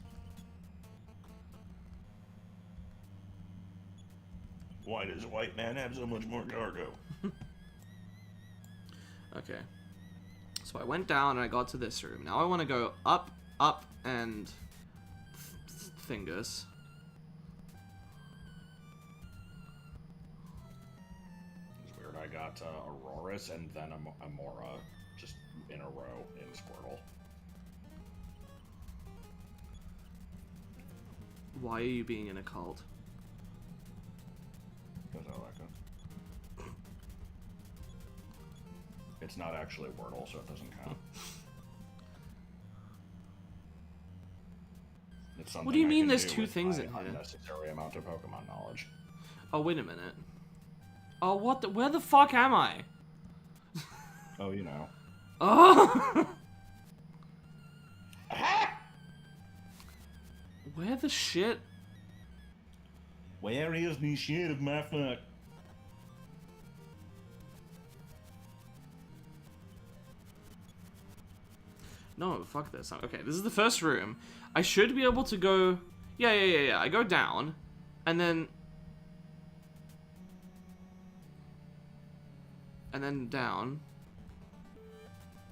Why does a white man have so much more cargo? Okay. So I went down and I got to this room. Now I want to go up, and... fingers. It's weird. I got Auroras and then Amora just in a row in Squirtle. Why are you being in a cult? Because I like it. It's not actually Wordle, so it doesn't count. It's something What do you mean I can there's do 2 with things my in here? unnecessary amount of Pokemon knowledge. Oh, wait a minute. Oh, what the... Where the fuck am I? Oh, you know. Oh! Where the shit? Where is the shit of my fuck? No, fuck this. Okay, this is the first room. I should be able to go... Yeah. I go down, and then... And then down.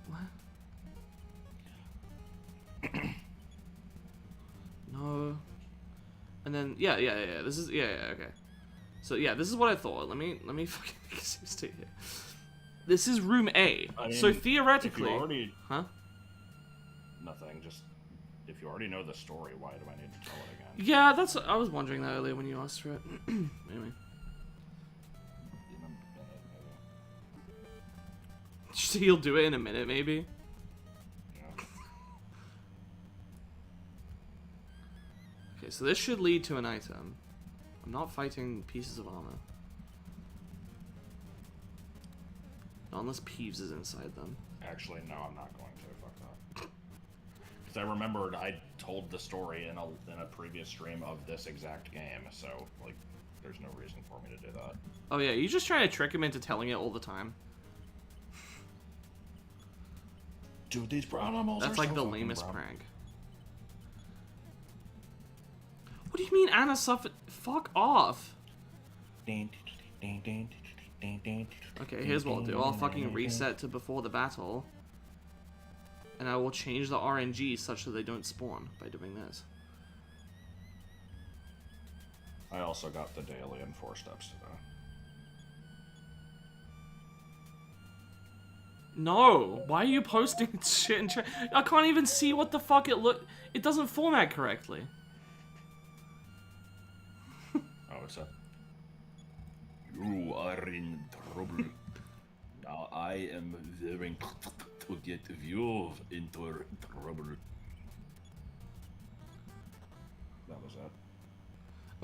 What? And then, yeah, this is, okay. So, yeah, this is what I thought. Let me fucking stay here. This is room A. I mean, so, theoretically... If you already... Huh? Nothing, just... If you already know the story, why do I need to tell it again? Yeah, that's... I was wondering that earlier when you asked for it. Anyway. In a minute, maybe. He'll do it in a minute, maybe? Yeah. Okay, so this should lead to an item. I'm not fighting pieces of armor. Not unless Peeves is inside them. Actually, no, I'm not going to. Fuck that. Because I remembered I told the story in a previous stream of this exact game, so, like, there's no reason for me to do that. Oh yeah, you're just trying to trick him into telling it all the time. Dude, these animals That's are like so the fucking lamest brown. prank. What do you mean Anna suffered? Fuck off. Okay, here's what I'll do. I'll fucking reset to before the battle. And I will change the RNG such that they don't spawn by doing this. I also got the daily in 4 steps today. No! Why are you posting shit in chat? I can't even see what the fuck it look. It doesn't format correctly. Oh, what's up? You are in trouble. Now I am going to get you into trouble. That was it.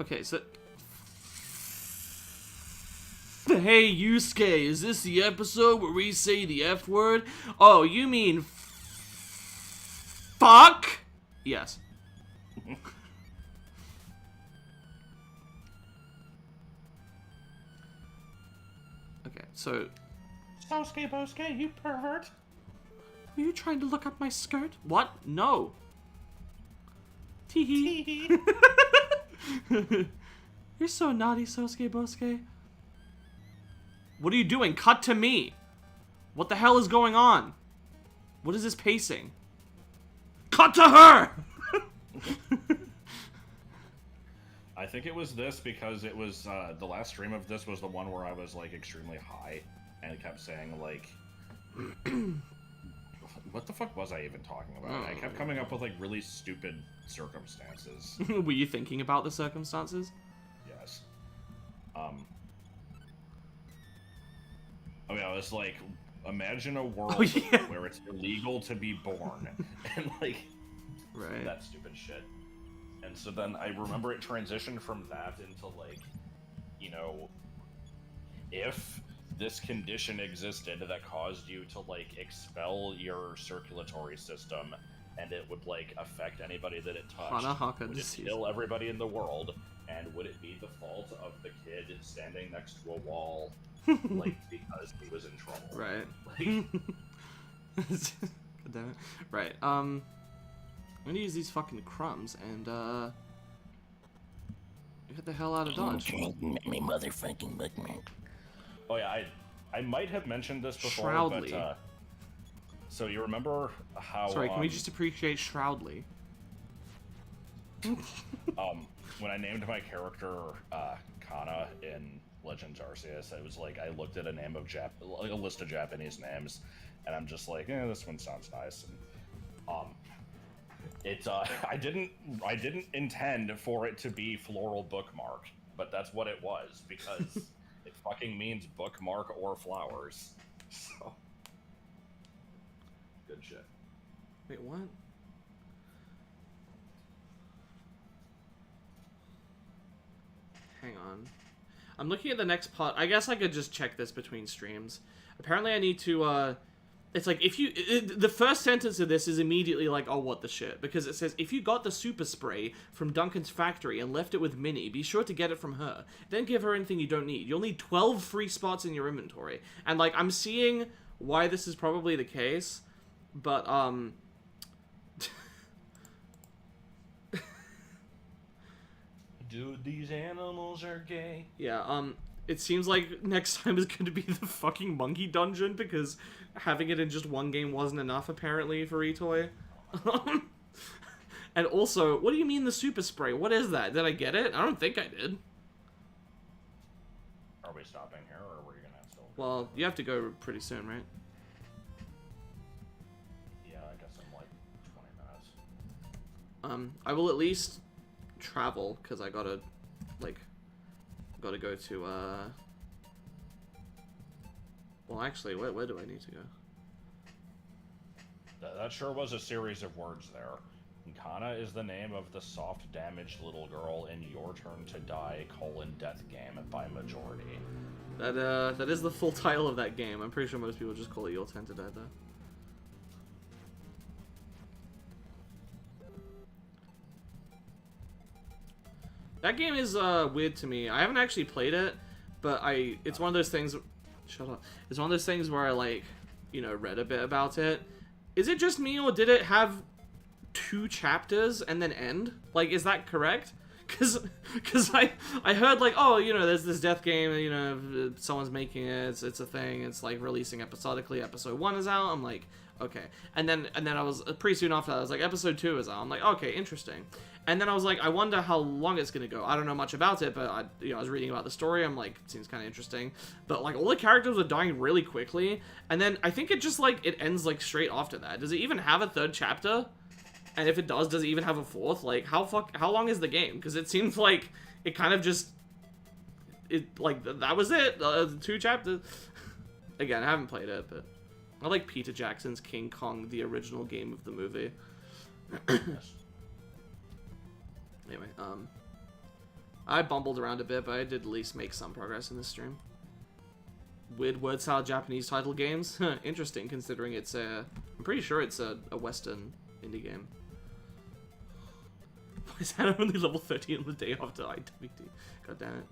Okay, so... Hey, Yusuke, is this the episode where we say the F word? Oh, you mean... fuck? Yes. Okay, so... Sosuke Bosuke, you pervert! Were you trying to look up my skirt? What? No. Teehee. You're so naughty, Sosuke Bosuke. What are you doing? Cut to me. What the hell is going on? What is this pacing? Cut to her! I think it was this because it was, the last stream of this was the one where I was, like, extremely high and it kept saying, like... What the fuck was I even talking about? I kept coming up with, like, really stupid circumstances. Were you thinking about the circumstances? Yes. Oh yeah, it's like, imagine a world where it's illegal to be born, and like, right. that stupid shit. And so then I remember it transitioned from that into like, you know, if this condition existed that caused you to like expel your circulatory system, and it would like affect anybody that it touched, would it kill everybody in the world? And would it be the fault of the kid standing next to a wall, like, because he was in trouble? Right. Like... God damn it. Right, I'm gonna use these fucking crumbs and, get the hell out of Dodge. Motherfucking bookmark. Oh yeah, I might have mentioned this before, Shroudly. but, so you remember how, Sorry, can we just appreciate Shroudly? when I named my character Kana in Legends Arceus, it was like I looked at a list of Japanese names, and I'm just like, this one sounds nice. And I didn't intend for it to be floral bookmark, but that's what it was because it fucking means bookmark or flowers. So good shit. Wait, what? Hang on. I'm looking at the next part. I guess I could just check this between streams. Apparently I need to, it's like, if you... the first sentence of this is immediately like, oh, what the shit? Because it says, if you got the super spray from Duncan's factory and left it with Minnie, be sure to get it from her. Then give her anything you don't need. You'll need 12 free spots in your inventory. And, like, I'm seeing why this is probably the case, but, Dude, these animals are gay. Yeah, it seems like next time is going to be the fucking monkey dungeon, because having it in just one game wasn't enough, apparently, for Etoy. And also, what do you mean the super spray? What is that? Did I get it? I don't think I did. Are we stopping here, or were you gonna still? Well, you have to go pretty soon, right? Yeah, I guess in like 20 minutes. I will at least travel, because I gotta go to, well, actually, where do I need to go? That sure was a series of words there. Kana is the name of the soft, damaged little girl in Your Turn to Die: Death Game by Majority. That is the full title of that game. I'm pretty sure most people just call it Your Turn to Die, though. That game is weird to me. I haven't actually played it, but it's one of those things. Shut up. It's one of those things where I read a bit about it. Is it just me, or did it have 2 chapters and then end? Like, is that correct? Cause I heard there's this death game, someone's making it, it's a thing, it's like releasing episodically. Episode 1 is out. I'm like, okay. And then I was pretty soon after that, I was like, episode 2 is out. I'm like, okay, interesting. And then I was like, I wonder how long it's gonna go. I don't know much about it, but I was reading about the story. I'm like, it seems kind of interesting. But like, all the characters are dying really quickly, and then I think it just it ends like straight after that. Does it even have a 3rd chapter? And if it does it even have a 4th? Like, how long is the game? Because it seems like it kind of just that was it. 2 chapters. Again, I haven't played it, but I like Peter Jackson's King Kong, the original game of the movie. Anyway, I bumbled around a bit, but I did at least make some progress in this stream. Weird word salad Japanese title games. Interesting, considering it's I'm pretty sure it's a Western indie game. Why is that only level 30 on the day after IWD? God damn it.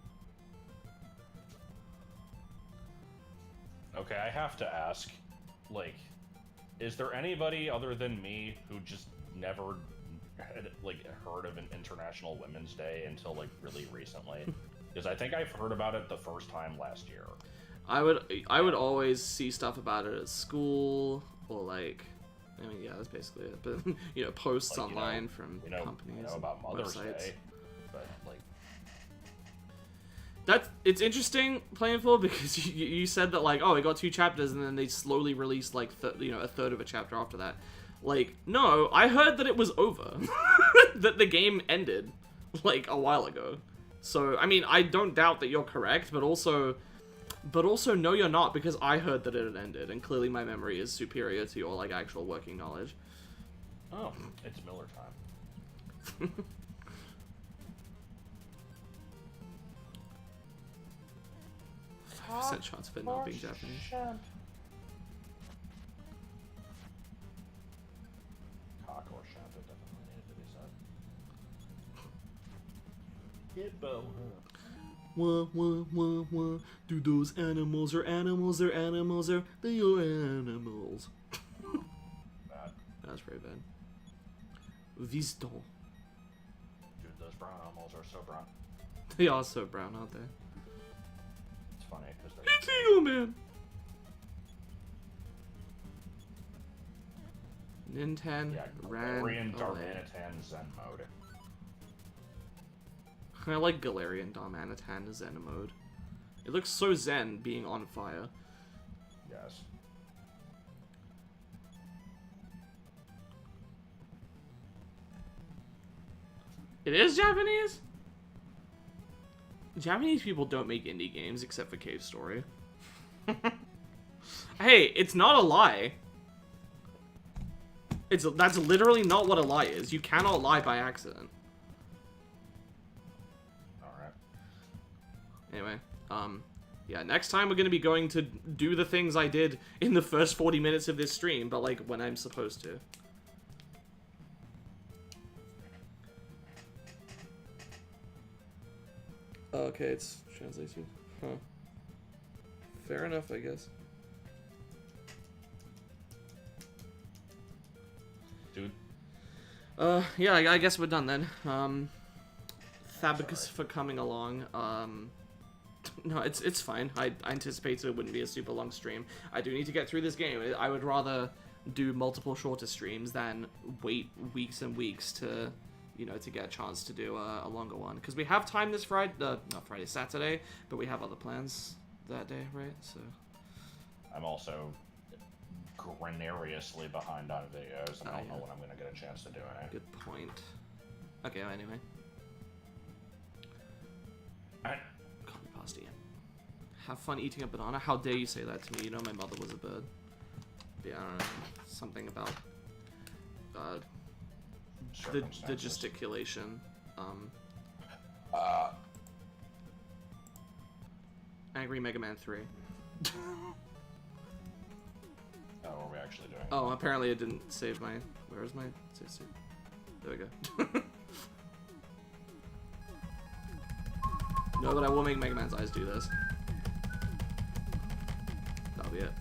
Okay, I have to ask, is there anybody other than me who just never had heard of an International Women's Day until really recently? Because I think I've heard about it the first time last year. I would always see stuff about it at school, or yeah, that's basically it. But posts online from companies. About Mother's websites. Day, but it's interesting, Plainful, because you said that it got 2 chapters and then they slowly released a 1/3 of a chapter after that. No, I heard that it was over. That the game ended a while ago. So I mean, I don't doubt that you're correct, but also no, you're not, because I heard that it had ended, and clearly my memory is superior to your actual working knowledge. Oh, it's Miller time. 5% chance of it not being Japanese. Cock or shunt, it definitely needed to be said. Hippo. Wah. Do those animals are animals, they're animals, they are animals. Bad. That's pretty bad. Viston. Dude, those brown animals are so brown. They are so brown, aren't they? It's funny, because they're... It's Eagle Man! Ninten ran Galarian away. Darmanitan Zen mode. I like Galarian Darmanitan Zen mode. It looks so zen being on fire. Yes. It is Japanese? Japanese people don't make indie games except for Cave Story. Hey, it's not a lie. That's literally not what a lie is. You cannot lie by accident. Alright. Anyway, yeah, next time we're gonna be going to do the things I did in the first 40 minutes of this stream, but when I'm supposed to. Okay, it's translation. Huh. Fair enough, I guess. Dude. Yeah, I guess we're done then. Thabicus for coming along. No, it's fine. I anticipated it wouldn't be a super long stream. I do need to get through this game. I would rather do multiple shorter streams than wait weeks and weeks to, you know, to get a chance to do a longer one. Because we have time this Friday, not Friday, Saturday, but we have other plans that day, right? So. I'm also granariously behind on videos, and I don't know when I'm going to get a chance to do it. Good point. Okay, well, anyway. Copy pasta. Have fun eating a banana? How dare you say that to me? You know my mother was a bird. But yeah, I don't know. Something about the gesticulation. Angry Mega Man 3. Oh, what are we actually doing? Oh, apparently it didn't save my... Where is my... Save? There we go. No, but I will make Mega Man's eyes do this. That'll be it.